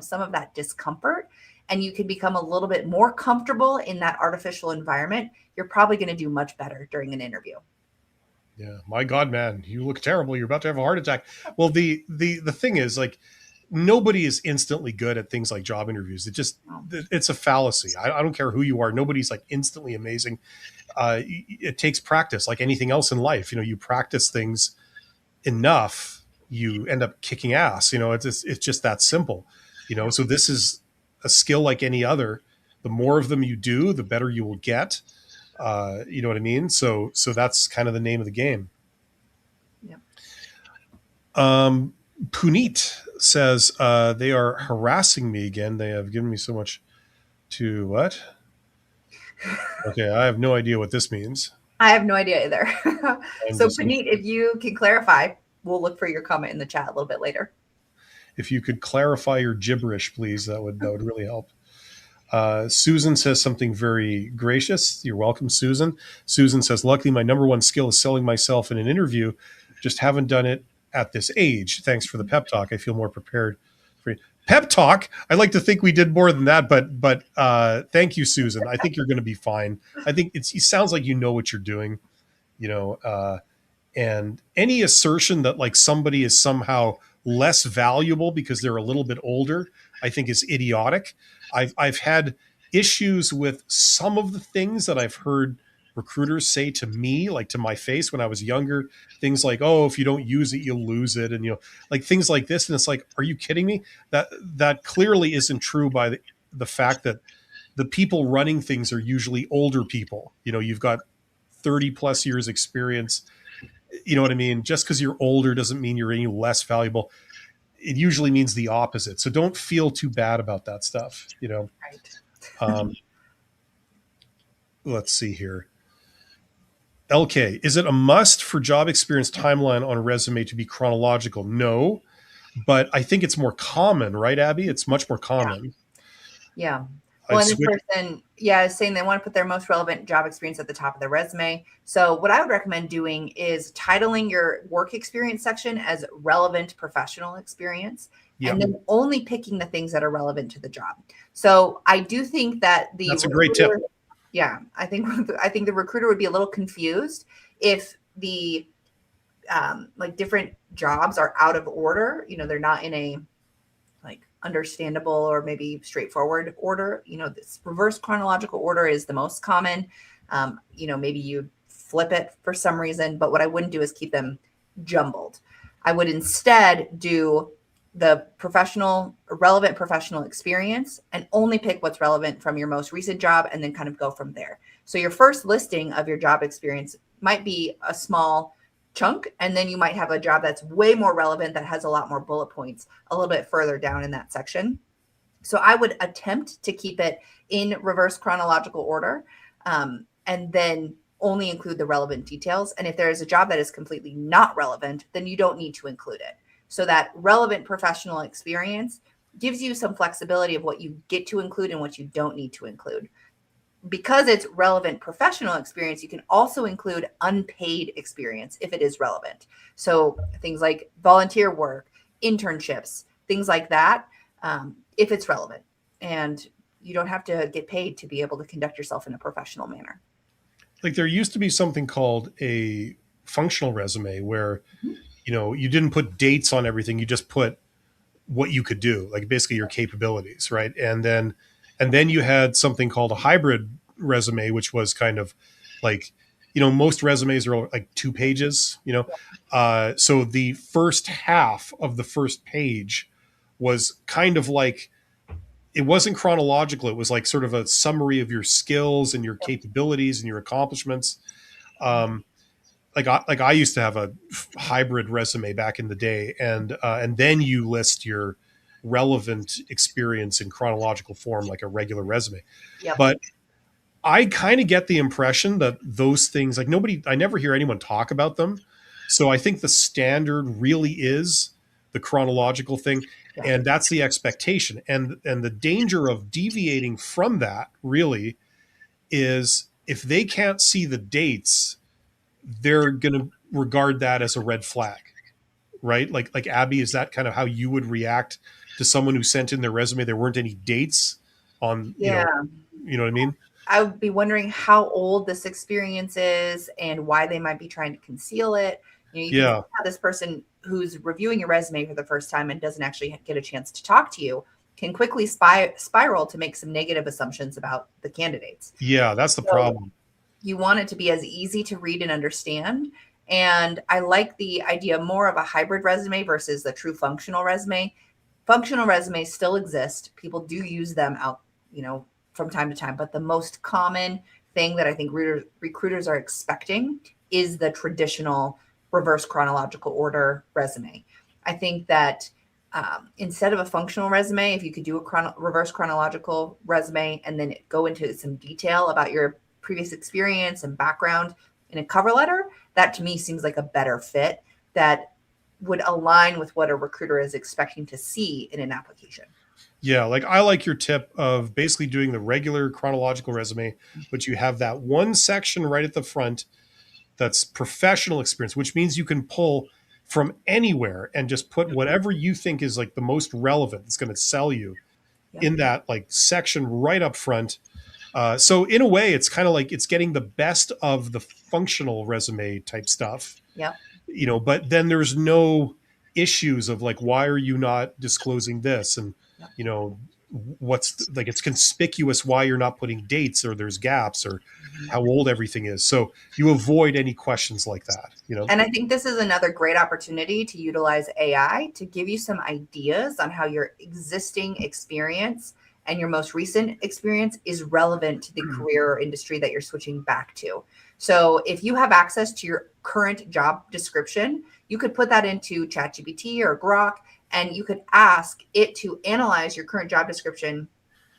some of that discomfort, and you can become a little bit more comfortable in that artificial environment, you're probably going to do much better during an interview. Yeah, my God, man, you look terrible. You're about to have a heart attack. Well, the thing is, like, nobody is instantly good at things like job interviews. It's a fallacy. I don't care who you are. Nobody's like instantly amazing. It takes practice, like anything else in life. You practice things enough, you end up kicking ass. It's just that simple. So this is a skill like any other. The more of them you do, the better you will get. You know what I mean? So that's kind of the name of the game. Yep. Puneet says they are harassing me again. They have given me so much to what? Okay, I have no idea what this means. I have no idea either. So Puneet, if you can clarify, we'll look for your comment in the chat a little bit later. If you could clarify your gibberish, please, that would really help. Susan says something very gracious. You're welcome, Susan. Susan says, luckily, my number one skill is selling myself in an interview. Just haven't done it at this age. Thanks for the pep talk. I feel more prepared for you. Pep talk. I like to think we did more than that, but thank you, Susan. I think you're going to be fine. I think it sounds like you know what you're doing, and any assertion that like somebody is somehow less valuable because they're a little bit older, I think is idiotic. I've had issues with some of the things that I've heard recruiters say to me, like to my face when I was younger, things like, oh, if you don't use it, you'll lose it. And, like things like this. And it's like, are you kidding me? That clearly isn't true by the fact that the people running things are usually older people. You've got 30 plus years experience. You know what I mean? Just because you're older doesn't mean you're any less valuable. It usually means the opposite. So don't feel too bad about that stuff. Right. Let's see here. LK, is it a must for job experience timeline on a resume to be chronological? No, but I think it's more common, right, Abby? It's much more common. Yeah. Well, and this person, is saying they want to put their most relevant job experience at the top of their resume. So what I would recommend doing is titling your work experience section as relevant professional experience, and then only picking the things that are relevant to the job. So I do think that that's a great tip. Yeah, I think the recruiter would be a little confused if the like different jobs are out of order. They're not in a like understandable or maybe straightforward order. This reverse chronological order is the most common. Maybe you flip it for some reason, but what I wouldn't do is keep them jumbled. I would instead do the relevant professional experience and only pick what's relevant from your most recent job and then kind of go from there. So your first listing of your job experience might be a small chunk, and then you might have a job that's way more relevant that has a lot more bullet points a little bit further down in that section. So I would attempt to keep it in reverse chronological order, and then only include the relevant details. And if there is a job that is completely not relevant, then you don't need to include it. So that relevant professional experience gives you some flexibility of what you get to include and what you don't need to include. Because it's relevant professional experience, you can also include unpaid experience if it is relevant. So things like volunteer work, internships, things like that, if it's relevant. And you don't have to get paid to be able to conduct yourself in a professional manner. Like there used to be something called a functional resume where, you didn't put dates on everything. You just put what you could do, like basically your capabilities, right? And then you had something called a hybrid resume, which was kind of like, most resumes are like 2 pages, so the first half of the first page was kind of like, it wasn't chronological. It was like sort of a summary of your skills and your capabilities and your accomplishments. Like I used to have a hybrid resume back in the day, and then you list your relevant experience in chronological form, like a regular resume. Yep. But I kind of get the impression that those things, like I never hear anyone talk about them. So I think the standard really is the chronological thing, and that's the expectation. And the danger of deviating from that really is if they can't see the dates, they're going to regard that as a red flag, right? Like Abby, is that kind of how you would react to someone who sent in their resume? There weren't any dates on, Yeah. you know what I mean? I would be wondering how old this experience is and why they might be trying to conceal it. You can see Yeah. how this person who's reviewing your resume for the first time and doesn't actually get a chance to talk to you can quickly spiral to make some negative assumptions about the candidates. Yeah. That's the So problem. you want it to be as easy to read and understand. And I like the idea more of a hybrid resume versus the true functional resume. Functional resumes still exist. People do use them out, from time to time. But the most common thing that I think recruiters are expecting is the traditional reverse chronological order resume. I think that instead of a functional resume, if you could do a reverse chronological resume and then go into some detail about your previous experience and background in a cover letter, that to me seems like a better fit that would align with what a recruiter is expecting to see in an application. Yeah, like I like your tip of basically doing the regular chronological resume, but you have that one section right at the front that's professional experience, which means you can pull from anywhere and just put whatever you think is like the most relevant that's going to sell you Yeah. in that like section right up front. So in a way, it's kind of like it's getting the best of the functional resume type stuff, Yeah. but then there's no issues of like, why are you not disclosing this? And, Yeah. you know, what's like, it's conspicuous why you're not putting dates or there's gaps or how old everything is. So you avoid any questions like that. And I think this is another great opportunity to utilize AI to give you some ideas on how your existing experience and your most recent experience is relevant to the career or industry that you're switching back to. So if you have access to your current job description, you could put that into ChatGPT or Grok, and you could ask it to analyze your current job description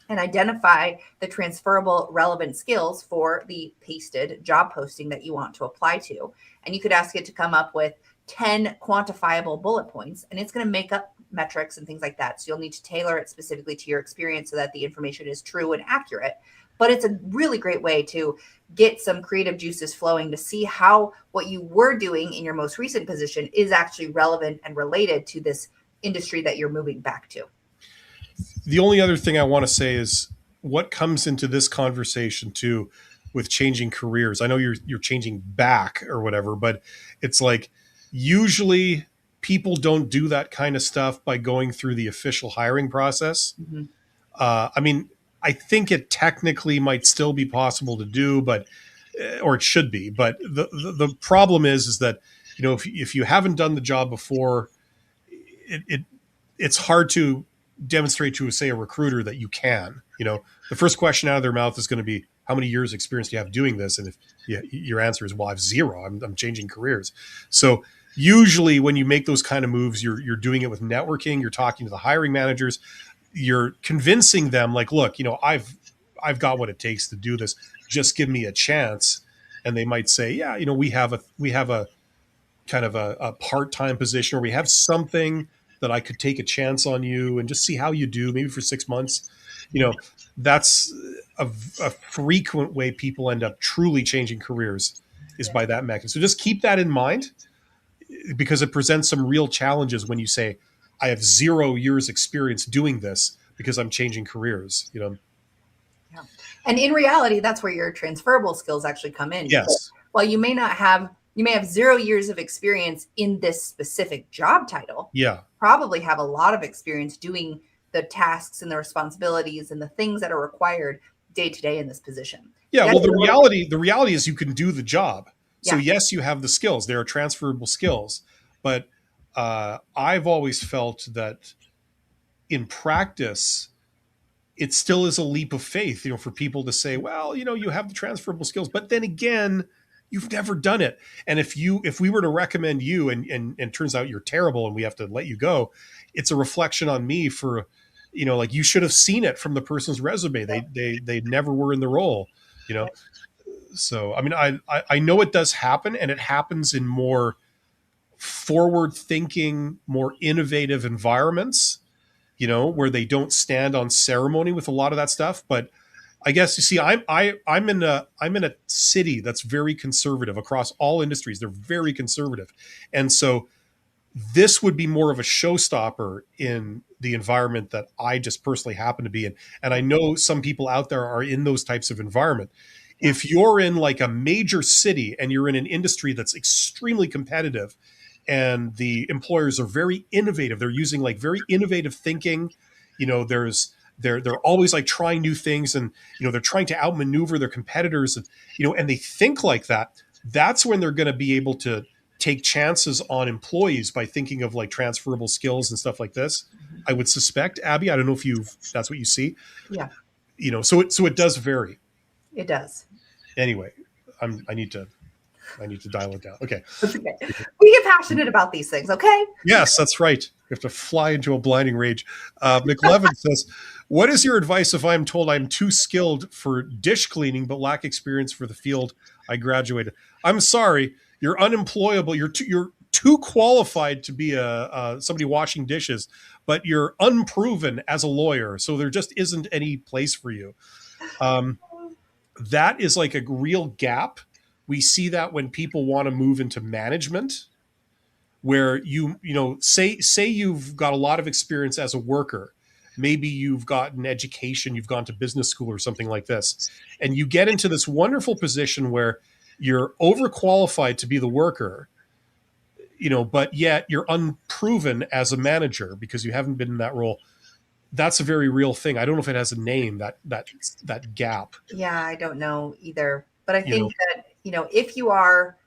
and identify the transferable relevant skills for the pasted job posting that you want to apply to. And you could ask it to come up with 10 quantifiable bullet points, and it's going to make up metrics and things like that. So you'll need to tailor it specifically to your experience so that the information is true and accurate. But it's a really great way to get some creative juices flowing to see how what you were doing in your most recent position is actually relevant and related to this industry that you're moving back to. The only other thing I want to say is what comes into this conversation too with changing careers. I know you're changing back or whatever, but it's like usually people don't do that kind of stuff by going through the official hiring process. Mm-hmm. I mean, I think it technically might still be possible to do, but or it should be. But the problem is that if you haven't done the job before, it's hard to demonstrate to, say, a recruiter that you can. The first question out of their mouth is going to be, how many years experience do you have doing this? And if your answer is, well, I have zero, I'm changing careers. So usually when you make those kind of moves, you're doing it with networking, you're talking to the hiring managers, you're convincing them like, look, I've got what it takes to do this. Just give me a chance. And they might say, yeah, we have a kind of a part-time position, or we have something that I could take a chance on you and just see how you do, maybe for 6 months. That's a frequent way people end up truly changing careers is by that mechanism. So just keep that in mind, because it presents some real challenges when you say, I have 0 years experience doing this because I'm changing careers. Yeah. And in reality, that's where your transferable skills actually come in. Yes. While you may have 0 years of experience in this specific job title. Yeah. Probably have a lot of experience doing the tasks and the responsibilities and the things that are required day to day in this position. Yeah. Well, the reality is you can do the job. So yes, you have the skills. There are transferable skills, but I've always felt that in practice, it still is a leap of faith, for people to say, well, you have the transferable skills, but then again, you've never done it. And if we were to recommend you and turns out you're terrible and we have to let you go, it's a reflection on me for, like you should have seen it from the person's resume. They never were in the role, So, I mean, I know it does happen, and it happens in more forward thinking, more innovative environments, where they don't stand on ceremony with a lot of that stuff. But I guess you see, I'm in a city that's very conservative across all industries. They're very conservative, and so this would be more of a showstopper in the environment that I just personally happen to be in. And I know some people out there are in those types of environment. Yeah. If you're in like a major city and you're in an industry that's extremely competitive and the employers are very innovative, they're using like very innovative thinking, they're always like trying new things, and they're trying to outmaneuver their competitors, and and they think like that. That's when they're going to be able to take chances on employees by thinking of like transferable skills and stuff like this. I would suspect, Abby. I don't know if that's what you see. Yeah, So it does vary. it does. Anyway, I need to dial it down. Okay. That's okay. We get passionate about these things, okay? Yes, that's right. You have to fly into a blinding rage. McLevin says, "What is your advice if I'm told I'm too skilled for dish cleaning but lack experience for the field I graduated?" I'm sorry, you're unemployable. You're too qualified to be somebody washing dishes, but you're unproven as a lawyer. So there just isn't any place for you. That is like a real gap. We see that when people want to move into management, where say you've got a lot of experience as a worker, maybe you've got an education, you've gone to business school or something like this, and you get into this wonderful position where you're overqualified to be the worker, but yet you're unproven as a manager because you haven't been in that role. That's a very real thing. I don't know if it has a name, that gap. Yeah, I don't know either. But I You know, think that, if you are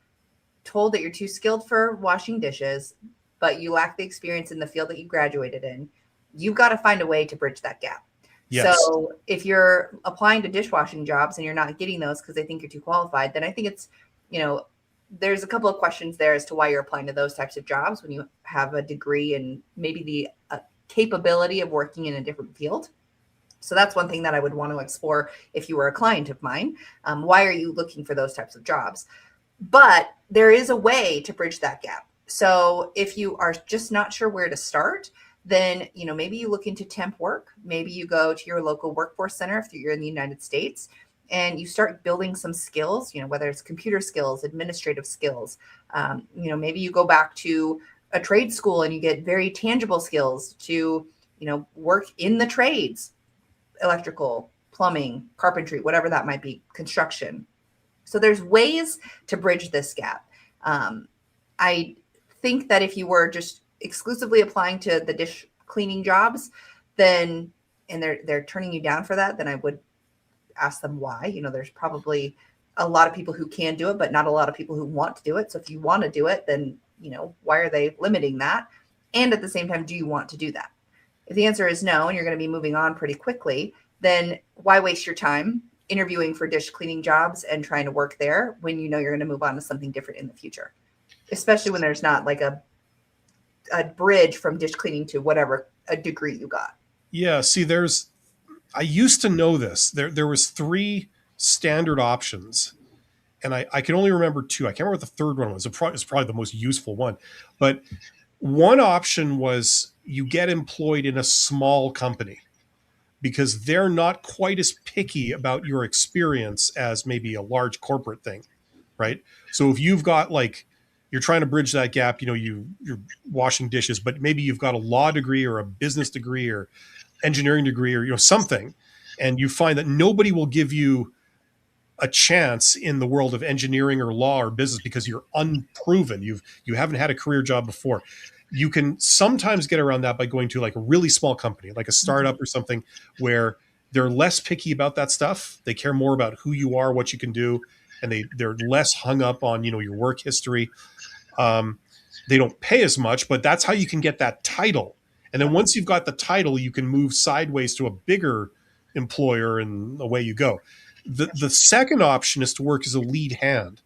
told that you're too skilled for washing dishes, but you lack the experience in the field that you graduated in, you've got to find a way to bridge that gap. yes. So if you're applying to dishwashing jobs and you're not getting those because they think you're too qualified, then I think it's, there's a couple of questions there as to why you're applying to those types of jobs when you have a degree and maybe the capability of working in a different field. So that's one thing that I would want to explore if you were a client of mine. Why are you looking for those types of jobs? But there is a way to bridge that gap. So if you are just not sure where to start, then maybe you look into temp work. Maybe you go to your local workforce center if you're in the United States, and you start building some skills, whether it's computer skills, administrative skills. Maybe you go back to a trade school and you get very tangible skills to, work in the trades, electrical, plumbing, carpentry, whatever that might be, construction. So there's ways to bridge this gap. I think that if you were just exclusively applying to the dish cleaning jobs, then, and they're turning you down for that, then I would ask them why. There's probably a lot of people who can do it, but not a lot of people who want to do it. So if you want to do it, then, why are they limiting that? And at the same time, do you want to do that? If the answer is no, and you're going to be moving on pretty quickly, then why waste your time interviewing for dish cleaning jobs and trying to work there when you're going to move on to something different in the future, especially when there's not like a bridge from dish cleaning to whatever a degree you got. Yeah. See, I used to know this. There was 3 standard options, and I can only remember 2. I can't remember what the third one was. It was probably the most useful one. But one option was you get employed in a small company because they're not quite as picky about your experience as maybe a large corporate thing, right? So if you've got like, you're trying to bridge that gap, you're washing dishes, but maybe you've got a law degree or a business degree or engineering degree or something, and you find that nobody will give you a chance in the world of engineering or law or business because you're unproven. You haven't had a career job before. You can sometimes get around that by going to like a really small company, like a startup or something, where they're less picky about that stuff. They care more about who you are, what you can do, and they're less hung up on your work history. They don't pay as much, but that's how you can get that title. And then once you've got the title, you can move sideways to a bigger employer, and away you go. The second option is to work as a lead hand,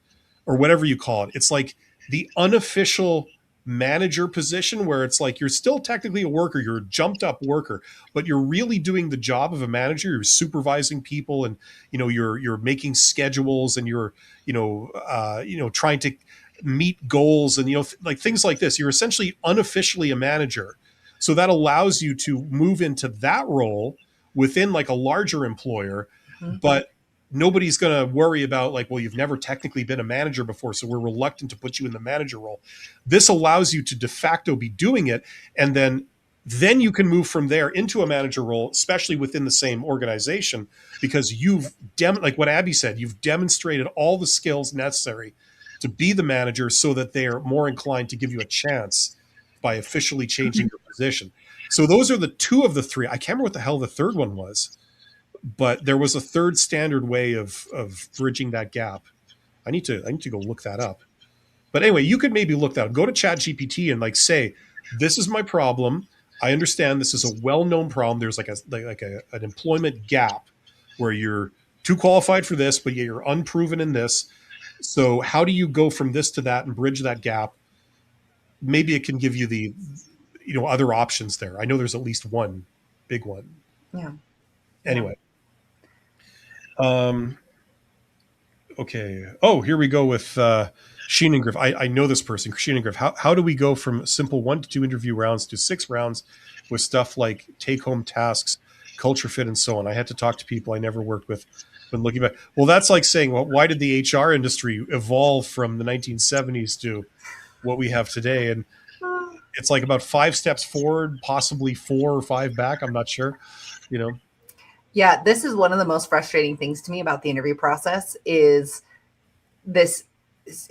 or whatever you call it. It's like the unofficial manager position, where it's like you're still technically a worker, you're a jumped up worker, but you're really doing the job of a manager. You're supervising people, and you're making schedules, and you're trying to meet goals, and like things like this. You're essentially unofficially a manager. So that allows you to move into that role within like a larger employer, Mhm. but nobody's going to worry about like, well, you've never technically been a manager before, so we're reluctant to put you in the manager role. This allows you to de facto be doing it, and then you can move from there into a manager role, especially within the same organization, because like what Abby said, you've demonstrated all the skills necessary to be the manager, so that they are more inclined to give you a chance by officially changing your position. So those are the two of the three. I can't remember what the hell the third one was, but there was a third standard way of bridging that gap. I need to go look that up. But anyway, you could maybe look that up. Go to ChatGPT and like say, this is my problem. I understand this is a well-known problem. There's an employment gap where you're too qualified for this, but yet you're unproven in this. So how do you go from this to that and bridge that gap? Maybe it can give you the other options there. I know there's at least one big one. Yeah. Anyway. Okay. Oh, here we go with Sheen and Griff. I know this person, Sheen and Griff. How do we go from simple 1 to 2 interview rounds to 6 rounds with stuff like take home tasks, culture fit, and so on? I had to talk to people I never worked with. When looking back, well, that's like saying, well, why did the HR industry evolve from the 1970s to what we have today? And it's like about 5 steps forward, possibly 4 or 5 back. I'm not sure. Yeah, this is one of the most frustrating things to me about the interview process is this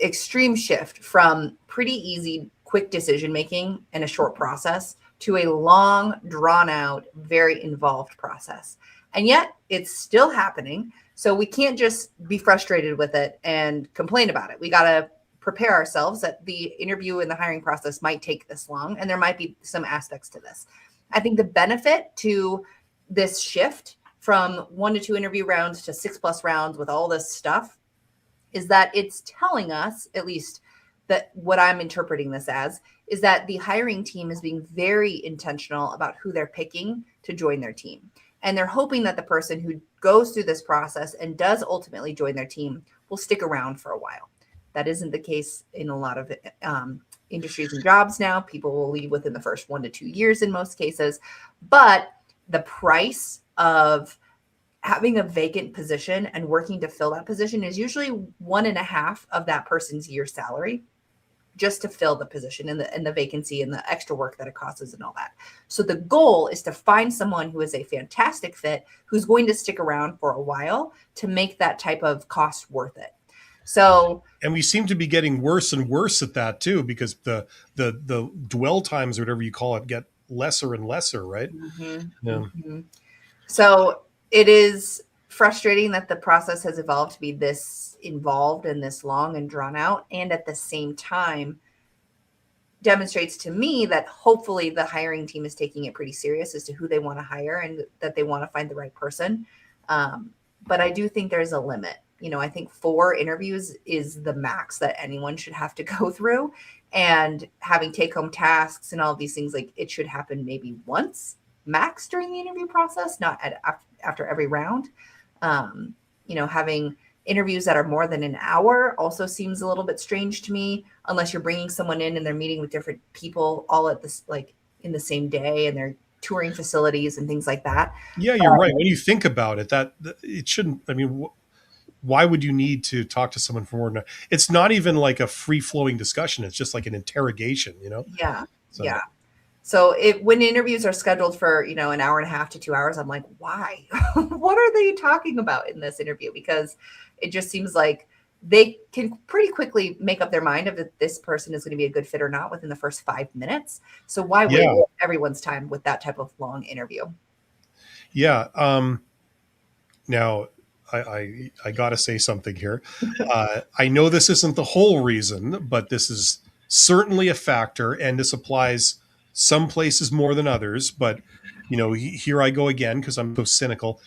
extreme shift from pretty easy, quick decision making and a short process to a long, drawn out, very involved process. And yet it's still happening. So we can't just be frustrated with it and complain about it. We got to prepare ourselves that the interview and the hiring process might take this long, and there might be some aspects to this. I think the benefit to this shift from 1 to 2 interview rounds to 6+ rounds with all this stuff is that it's telling us, at least that what I'm interpreting this as, is that the hiring team is being very intentional about who they're picking to join their team. And they're hoping that the person who goes through this process and does ultimately join their team will stick around for a while. That isn't the case in a lot of industries and jobs now. People will leave within the first 1 to 2 years in most cases. But the price of having a vacant position and working to fill that position is usually 1.5 of that person's year salary just to fill the position and the vacancy and the extra work that it costs and all that. So the goal is to find someone who is a fantastic fit, who's going to stick around for a while to make that type of cost worth it. So, and we seem to be getting worse and worse at that too, because the dwell times or whatever you call it get lesser and lesser, right? So it is frustrating that the process has evolved to be this involved and this long and drawn out, and at the same time demonstrates to me that hopefully the hiring team is taking it pretty serious as to who they want to hire and that they want to find the right person. But I do think there's a limit. I think 4 interviews is the max that anyone should have to go through, and having take-home tasks and all of these things, like it should happen maybe once max during the interview process, not after every round. Having interviews that are more than an hour also seems a little bit strange to me, unless you're bringing someone in and they're meeting with different people all at this, like in the same day, and they're touring facilities and things like that. Yeah, you're right. When you think about it, that it shouldn't, I mean, why would you need to talk to someone for more than it's not even like a free flowing discussion. It's just like an interrogation, Yeah. So. Yeah. So when interviews are scheduled for, an hour and a half to 2 hours, I'm like, why? What are they talking about in this interview? Because it just seems like they can pretty quickly make up their mind if this person is going to be a good fit or not within the first 5 minutes. So why waste everyone's time with that type of long interview? Yeah. Now, I got to say something here. I know this isn't the whole reason, but this is certainly a factor, and this applies some places more than others. But, here I go again because I'm so cynical.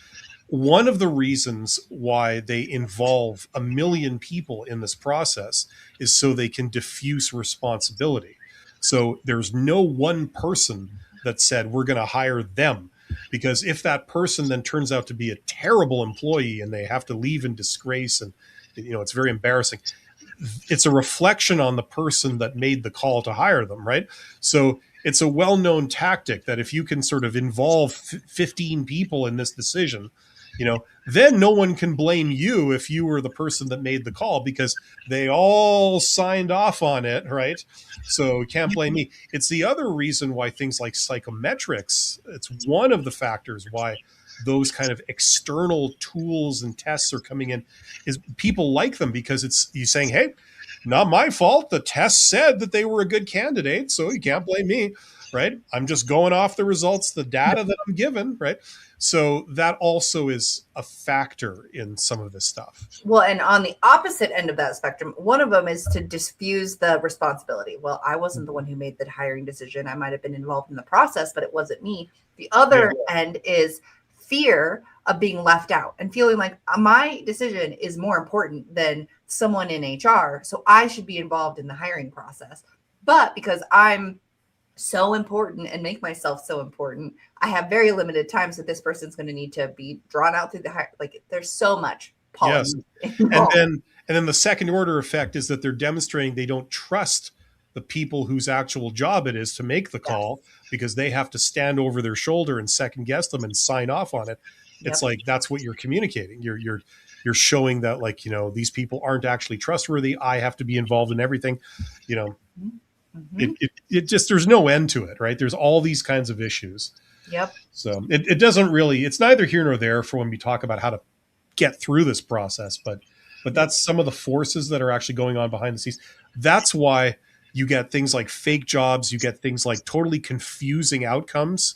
One of the reasons why they involve 1 million people in this process is so they can diffuse responsibility. So there's no one person that said, we're going to hire them. Because if that person then turns out to be a terrible employee and they have to leave in disgrace, and it's very embarrassing, it's a reflection on the person that made the call to hire them, right? So it's a well-known tactic that if you can sort of involve 15 people in this decision, then no one can blame you if you were the person that made the call because they all signed off on it, right? So you can't blame me. It's the other reason why things like psychometrics, it's one of the factors why those kind of external tools and tests are coming in, is people like them because it's you saying, hey, not my fault. The test said that they were a good candidate, so you can't blame me, right? I'm just going off the results, the data that I'm given, right? So that also is a factor in some of this stuff. Well, and on the opposite end of that spectrum, one of them is to diffuse the responsibility. Well, I wasn't the one who made the hiring decision. I might have been involved in the process, but it wasn't me. The other end is fear of being left out and feeling like my decision is more important than someone in HR. So I should be involved in the hiring process. But because I'm so important and make myself so important, I have very limited time. So this person's going to need to be drawn out through like there's so much policy. Yes. And then the second order effect is that they're demonstrating they don't trust the people whose actual job it is to make the call because they have to stand over their shoulder and second guess them and sign off on it. It's like, that's what you're communicating. You're showing that, like, these people aren't actually trustworthy. I have to be involved in everything, it just, there's no end to it, right? There's all these kinds of issues. Yep. So it doesn't really, it's neither here nor there for when we talk about how to get through this process, but that's some of the forces that are actually going on behind the scenes. That's why you get things like fake jobs. You get things like totally confusing outcomes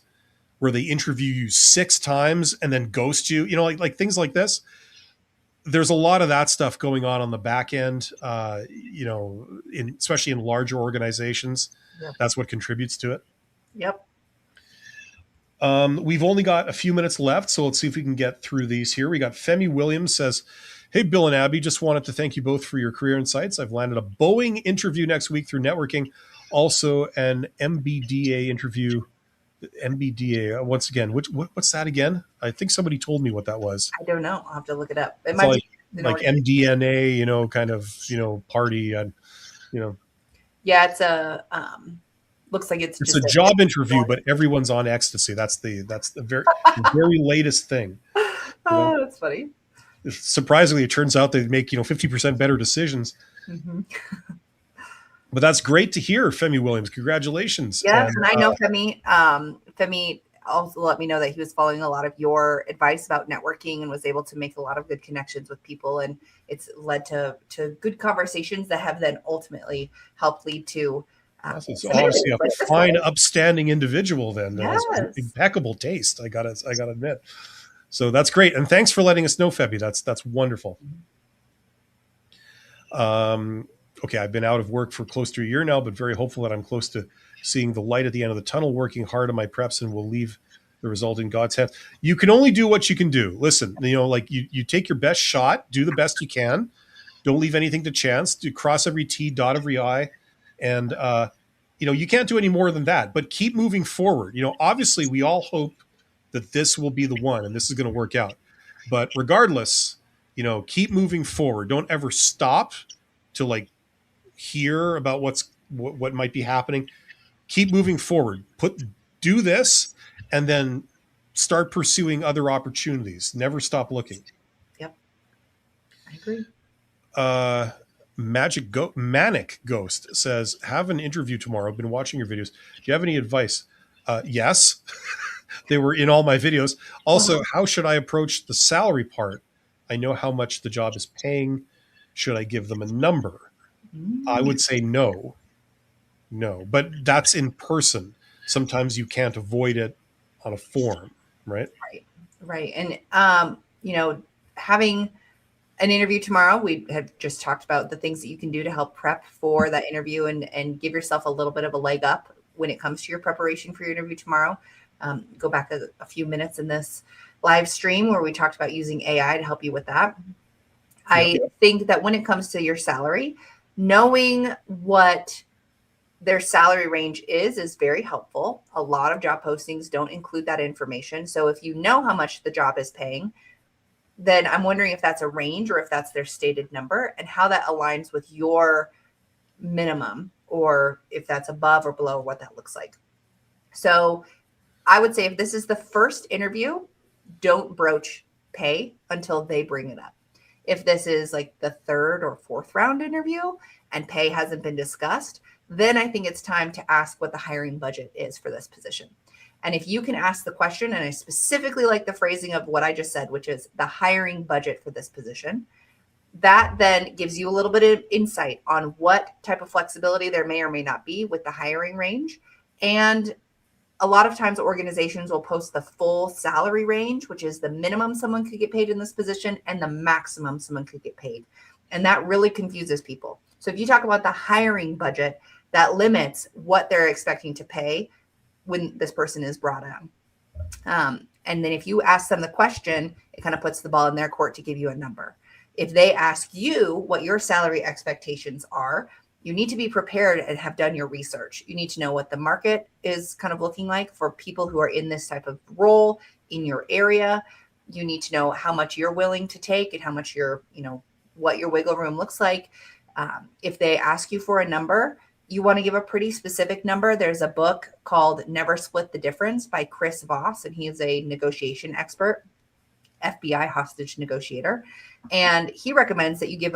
where they interview you 6 times and then ghost you, like things like this. There's a lot of that stuff going on the back end, especially in larger organizations. Yep. That's what contributes to it. Yep. We've only got a few minutes left, so let's see if we can get through these here. We got Femi Williams says, hey, Bill and Abby, just wanted to thank you both for your career insights. I've landed a Boeing interview next week through networking, also an MBDA interview. MBDA, once again, what's that again? I think somebody told me what that was. I don't know. I'll have to look it up. It might be like MDNA, kind of, party, Yeah, it's a looks like it's just a job interview, but everyone's on ecstasy. That's the very very latest thing. Oh, that's funny. Surprisingly, it turns out they make 50% better decisions. Mm-hmm. But that's great to hear, Femi Williams. Congratulations. Yes, and I know Femi. Femi also let me know that he was following a lot of your advice about networking and was able to make a lot of good connections with people, and it's led to good conversations that have then ultimately helped lead to. It's obviously a fine, upstanding individual. Then impeccable taste. I gotta admit. So that's great, and thanks for letting us know, Femi. That's wonderful. Okay, I've been out of work for close to a year now, but very hopeful that I'm close to seeing the light at the end of the tunnel, working hard on my preps, and will leave the result in God's hands. You can only do what you can do. Listen, like you take your best shot, do the best you can. Don't leave anything to chance. Do cross every T, dot every I. And, you can't do any more than that, but keep moving forward. Obviously we all hope that this will be the one and this is going to work out. But regardless, keep moving forward. Don't ever stop to hear about what might be happening. Keep moving forward. Do this and then start pursuing other opportunities. Never stop looking. Yep. I agree. Manic Ghost says, have an interview tomorrow. I've been watching your videos. Do you have any advice? Yes. They were in all my videos. Also, how should I approach the salary part? I know how much the job is paying. Should I give them a number? I would say no, but that's in person. Sometimes you can't avoid it on a form, right? Right. And, having an interview tomorrow, we have just talked about the things that you can do to help prep for that interview and give yourself a little bit of a leg up when it comes to your preparation for your interview tomorrow. Go back a few minutes in this live stream where we talked about using AI to help you with that. I think that when it comes to your salary, knowing what their salary range is very helpful. A lot of job postings don't include that information. So if you know how much the job is paying, then I'm wondering if that's a range or if that's their stated number and how that aligns with your minimum or if that's above or below what that looks like. So I would say if this is the first interview, don't broach pay until they bring it up. If this is like the third or fourth round interview and pay hasn't been discussed, then I think it's time to ask what the hiring budget is for this position. And if you can ask the question, and I specifically like the phrasing of what I just said, which is the hiring budget for this position, that then gives you a little bit of insight on what type of flexibility there may or may not be with the hiring range. And a lot of times organizations will post the full salary range, which is the minimum someone could get paid in this position and the maximum someone could get paid. And that really confuses people. So if you talk about the hiring budget, that limits what they're expecting to pay when this person is brought on. And then if you ask them the question, it kind of puts the ball in their court to give you a number. If they ask you what your salary expectations are, you need to be prepared and have done your research. You need to know what the market is kind of looking like for people who are in this type of role in your area. You need to know how much you're willing to take and how much what your wiggle room looks like. If they ask you for a number, you want to give a pretty specific number. There's a book called Never Split the Difference by Chris Voss, and he is a negotiation expert, FBI hostage negotiator. And he recommends that you give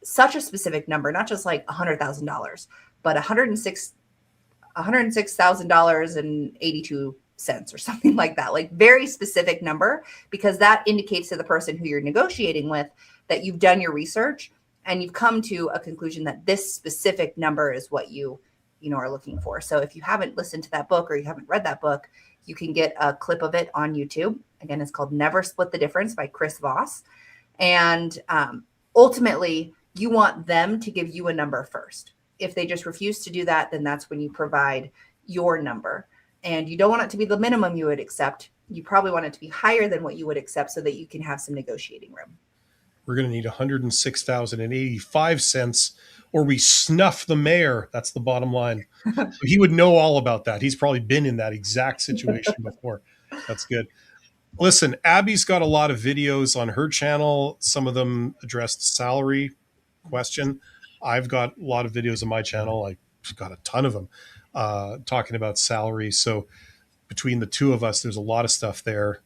such a specific number, not just like $100,000, but $106,000.82 or something like that, like very specific number, because that indicates to the person who you're negotiating with that you've done your research and you've come to a conclusion that this specific number is what you are looking for. So if you haven't listened to that book or you haven't read that book, you can get a clip of it on YouTube. Again, it's called Never Split the Difference by Chris Voss. And ultimately, you want them to give you a number first. If they just refuse to do that, then that's when you provide your number. And you don't want it to be the minimum you would accept. You probably want it to be higher than what you would accept so that you can have some negotiating room. We're going to need $106,085, or we snuff the mayor. That's the bottom line. So he would know all about that. He's probably been in that exact situation before. That's good. Listen, Abby's got a lot of videos on her channel. Some of them addressed salary question. I've got a lot of videos on my channel. I've got a ton of them talking about salary. So between the two of us, there's a lot of stuff there.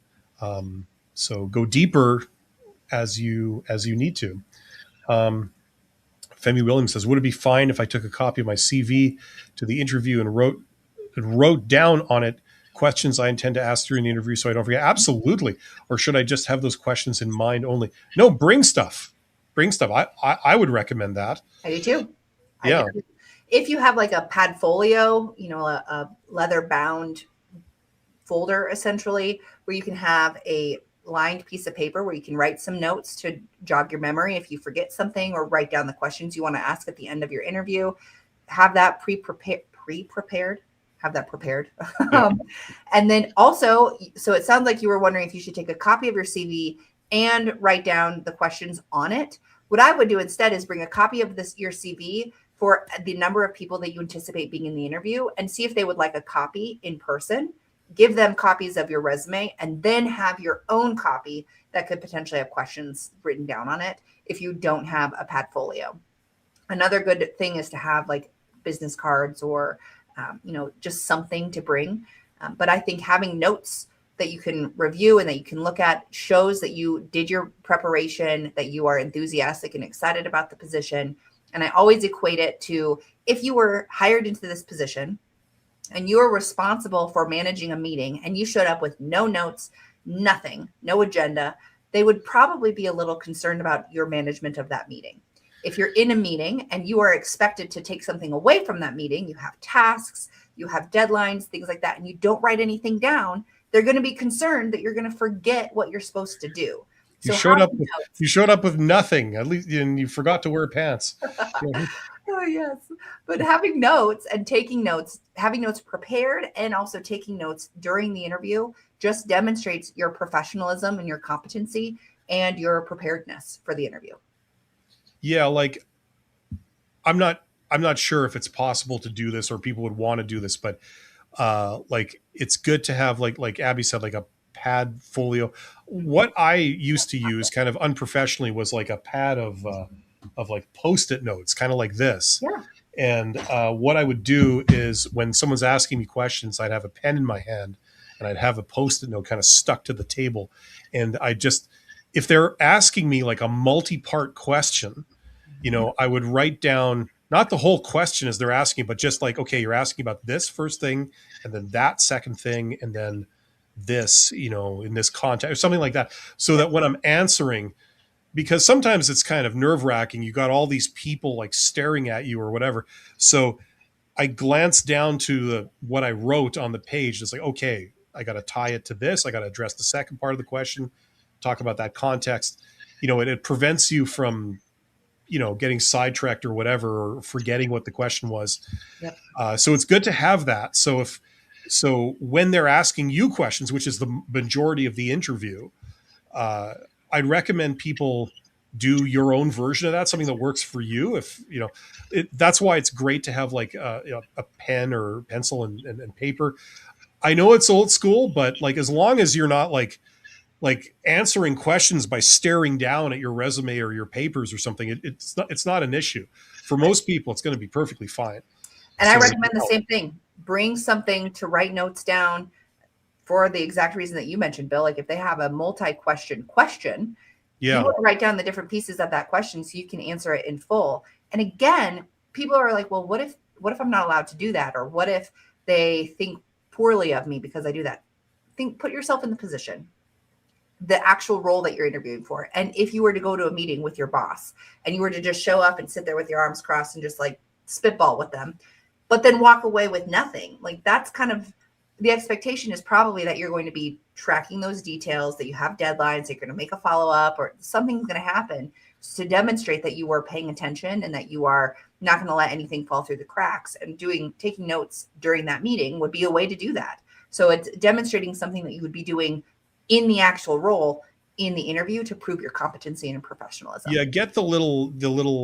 So go deeper as you need to. Femi Williams says, would it be fine if I took a copy of my CV to the interview and wrote down on it questions I intend to ask during the interview so I don't forget? Absolutely. Or should I just have those questions in mind only? No, bring stuff. I would recommend that. I do too. Yeah. If you have like a Padfolio, a leather bound folder essentially, where you can have a lined piece of paper where you can write some notes to jog your memory if you forget something, or write down the questions you want to ask at the end of your interview. Have that prepared. Have that prepared. And then also, so it sounds like you were wondering if you should take a copy of your CV and write down the questions on it. What I would do instead is bring a copy of your CV for the number of people that you anticipate being in the interview and see if they would like a copy in person. Give them copies of your resume and then have your own copy that could potentially have questions written down on it if you don't have a Padfolio. Another good thing is to have like business cards or just something to bring. But I think having notes that you can review and that you can look at shows that you did your preparation, that you are enthusiastic and excited about the position. And I always equate it to, if you were hired into this position and you are responsible for managing a meeting and you showed up with no notes, nothing, no agenda, they would probably be a little concerned about your management of that meeting. If you're in a meeting and you are expected to take something away from that meeting, you have tasks, you have deadlines, things like that, and you don't write anything down, they're going to be concerned that you're going to forget what you're supposed to do. You showed up with nothing, at least, and you forgot to wear pants. Oh, yes. But having notes and taking notes, having notes prepared and also taking notes during the interview just demonstrates your professionalism and your competency and your preparedness for the interview. Yeah, like I'm not sure if it's possible to do this or people would want to do this, but like it's good to have like Abby said, like a Padfolio. What I used to use kind of unprofessionally was like a pad of like Post-it notes, kind of like this. Yeah. And what I would do is when someone's asking me questions, I'd have a pen in my hand and I'd have a post-it note kind of stuck to the table. And I just, if they're asking me like a multi-part question, I would write down not the whole question as they're asking, but just like, okay, you're asking about this first thing, and then that second thing, and then this, in this context, or something like that. So that when I'm answering, because sometimes it's kind of nerve wracking, you got all these people like staring at you or whatever. So I glance down to what I wrote on the page. It's like, okay, I got to tie it to this. I got to address the second part of the question, talk about that context. It prevents you from, getting sidetracked or whatever, or forgetting what the question was. Yep. So it's good to have that. So when they're asking you questions, which is the majority of the interview, I'd recommend people do your own version of that, something that works for you. If that's why it's great to have like a pen or pencil and paper. I know it's old school, but like as long as you're not like answering questions by staring down at your resume or your papers or something, it's not an issue. For most people, it's going to be perfectly fine. And I recommend the same thing. Bring something to write notes down for the exact reason that you mentioned, Bill. Like if they have a multi-question question, you want to write down the different pieces of that question so you can answer it in full. And again, people are like, well, what if I'm not allowed to do that? Or what if they think poorly of me because I do that? Put yourself in the position, the actual role that you're interviewing for. And if you were to go to a meeting with your boss and you were to just show up and sit there with your arms crossed and just like spitball with them, but then walk away with nothing, like that's kind of the expectation is probably that you're going to be tracking those details, that you have deadlines, you're going to make a follow-up or something's going to happen to demonstrate that you are paying attention and that you are not going to let anything fall through the cracks. And taking notes during that meeting would be a way to do that. So it's demonstrating something that you would be doing in the actual role in the interview to prove your competency and professionalism. Yeah, get the little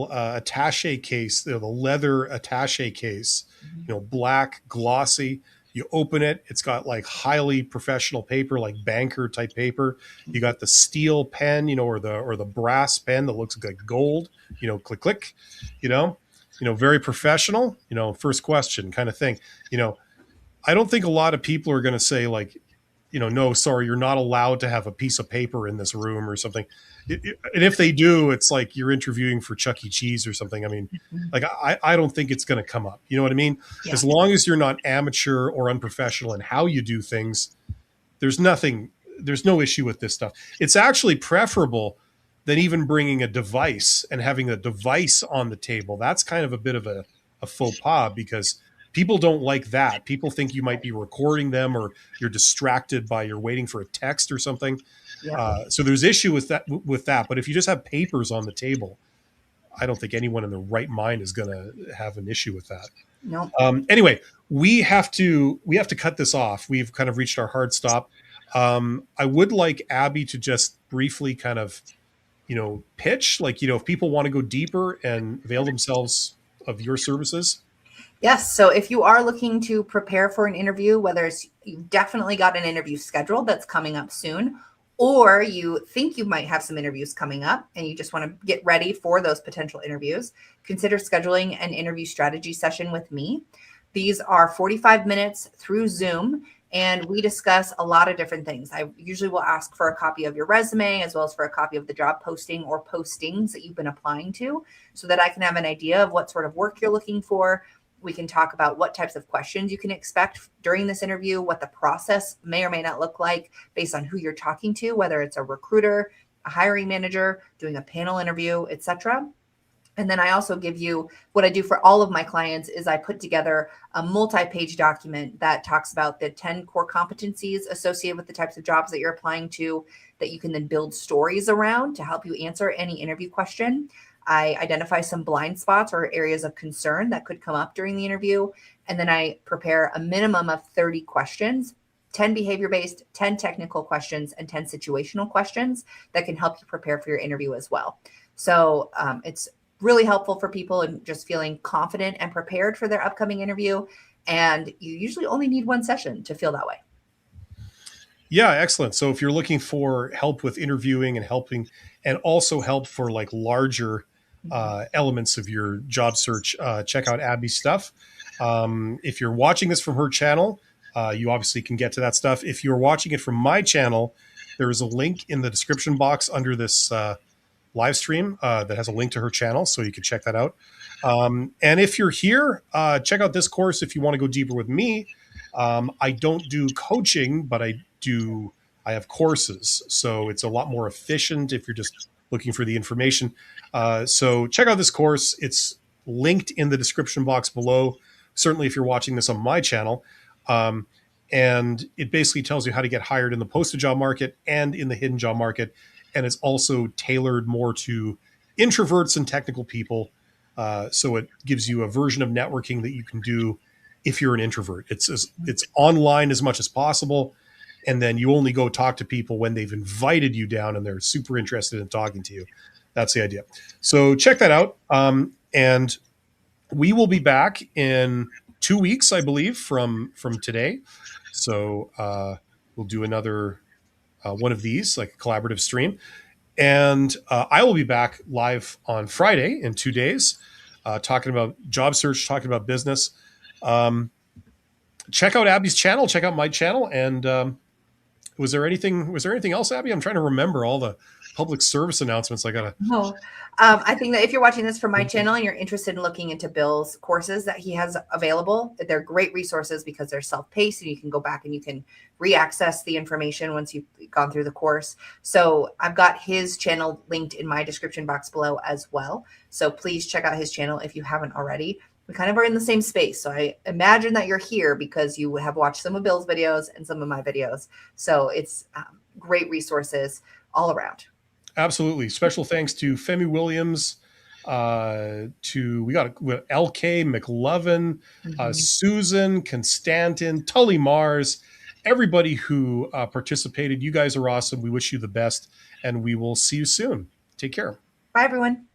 attaché case, the leather attaché case, black, glossy. You open it, it's got like highly professional paper, like banker type paper. You got the steel pen, or the brass pen that looks like gold, click, click, very professional, first question kind of thing. I don't think a lot of people are going to say like, no, sorry, you're not allowed to have a piece of paper in this room or something. And if they do, it's like you're interviewing for Chuck E. Cheese or something. I mean, like I don't think it's going to come up. You know what I mean? Yeah. As long as you're not amateur or unprofessional in how you do things, there's no issue with this stuff. It's actually preferable than even bringing a device and having a device on the table. That's kind of a bit of a faux pas because people don't like that. People think you might be recording them or you're distracted by you're waiting for a text or something. Yeah. So there's issue with that. But if you just have papers on the table, I don't think anyone in their right mind is going to have an issue with that. No. Anyway, we have to cut this off. We've kind of reached our hard stop. I would like Abby to just briefly kind of, pitch, like, if people want to go deeper and avail themselves of your services. Yes. So if you are looking to prepare for an interview, whether you've definitely got an interview scheduled that's coming up soon, or you think you might have some interviews coming up and you just want to get ready for those potential interviews, consider scheduling an interview strategy session with me. These are 45 minutes through Zoom, and we discuss a lot of different things. I usually will ask for a copy of your resume as well as for a copy of the job posting or postings that you've been applying to so that I can have an idea of what sort of work you're looking for. We can talk about what types of questions you can expect during this interview, what the process may or may not look like based on who you're talking to, whether it's a recruiter, a hiring manager, doing a panel interview, etc. And then I also give you what I do for all of my clients is I put together a multi-page document that talks about the 10 core competencies associated with the types of jobs that you're applying to that you can then build stories around to help you answer any interview question. I identify some blind spots or areas of concern that could come up during the interview. And then I prepare a minimum of 30 questions, 10 behavior-based, 10 technical questions, and 10 situational questions that can help you prepare for your interview as well. So it's really helpful for people in just feeling confident and prepared for their upcoming interview. And you usually only need one session to feel that way. Yeah, excellent. So if you're looking for help with interviewing and helping, and also help for like larger elements of your job search, check out Abby's stuff. If you're watching this from her channel, You obviously can get to that stuff. If you're watching it from my channel, there is a link in the description box under this live stream that has a link to her channel, so you can check that out. And if you're here, check out this course if you want to go deeper with me. I don't do coaching, but I have courses, so it's a lot more efficient if you're just looking for the information. So check out this course. It's linked in the description box below. Certainly, if you're watching this on my channel. And it basically tells you how to get hired in the posted job market and in the hidden job market. And it's also tailored more to introverts and technical people. So it gives you a version of networking that you can do if you're an introvert. It's online as much as possible. And then you only go talk to people when they've invited you down and they're super interested in talking to you. That's the idea. So check that out. And we will be back in 2 weeks, I believe, from today. So we'll do another one of these, like a collaborative stream. And I will be back live on Friday in 2 days, talking about job search, talking about business. Check out Abby's channel. Check out my channel. And was there anything else, Abby? I'm trying to remember all the public service announcements. I gotta. No. I think that if you're watching this from my channel and you're interested in looking into Bill's courses that he has available, they're great resources because they're self-paced and you can go back and you can re-access the information once you've gone through the course. So I've got his channel linked in my description box below as well. So please check out his channel if you haven't already. We kind of are in the same space. So I imagine that you're here because you have watched some of Bill's videos and some of my videos. So it's great resources all around. Absolutely. Special thanks to Femi Williams, we got LK McLovin, Susan, Constantin, Tully Mars, everybody who participated. You guys are awesome. We wish you the best, and we will see you soon. Take care. Bye, everyone.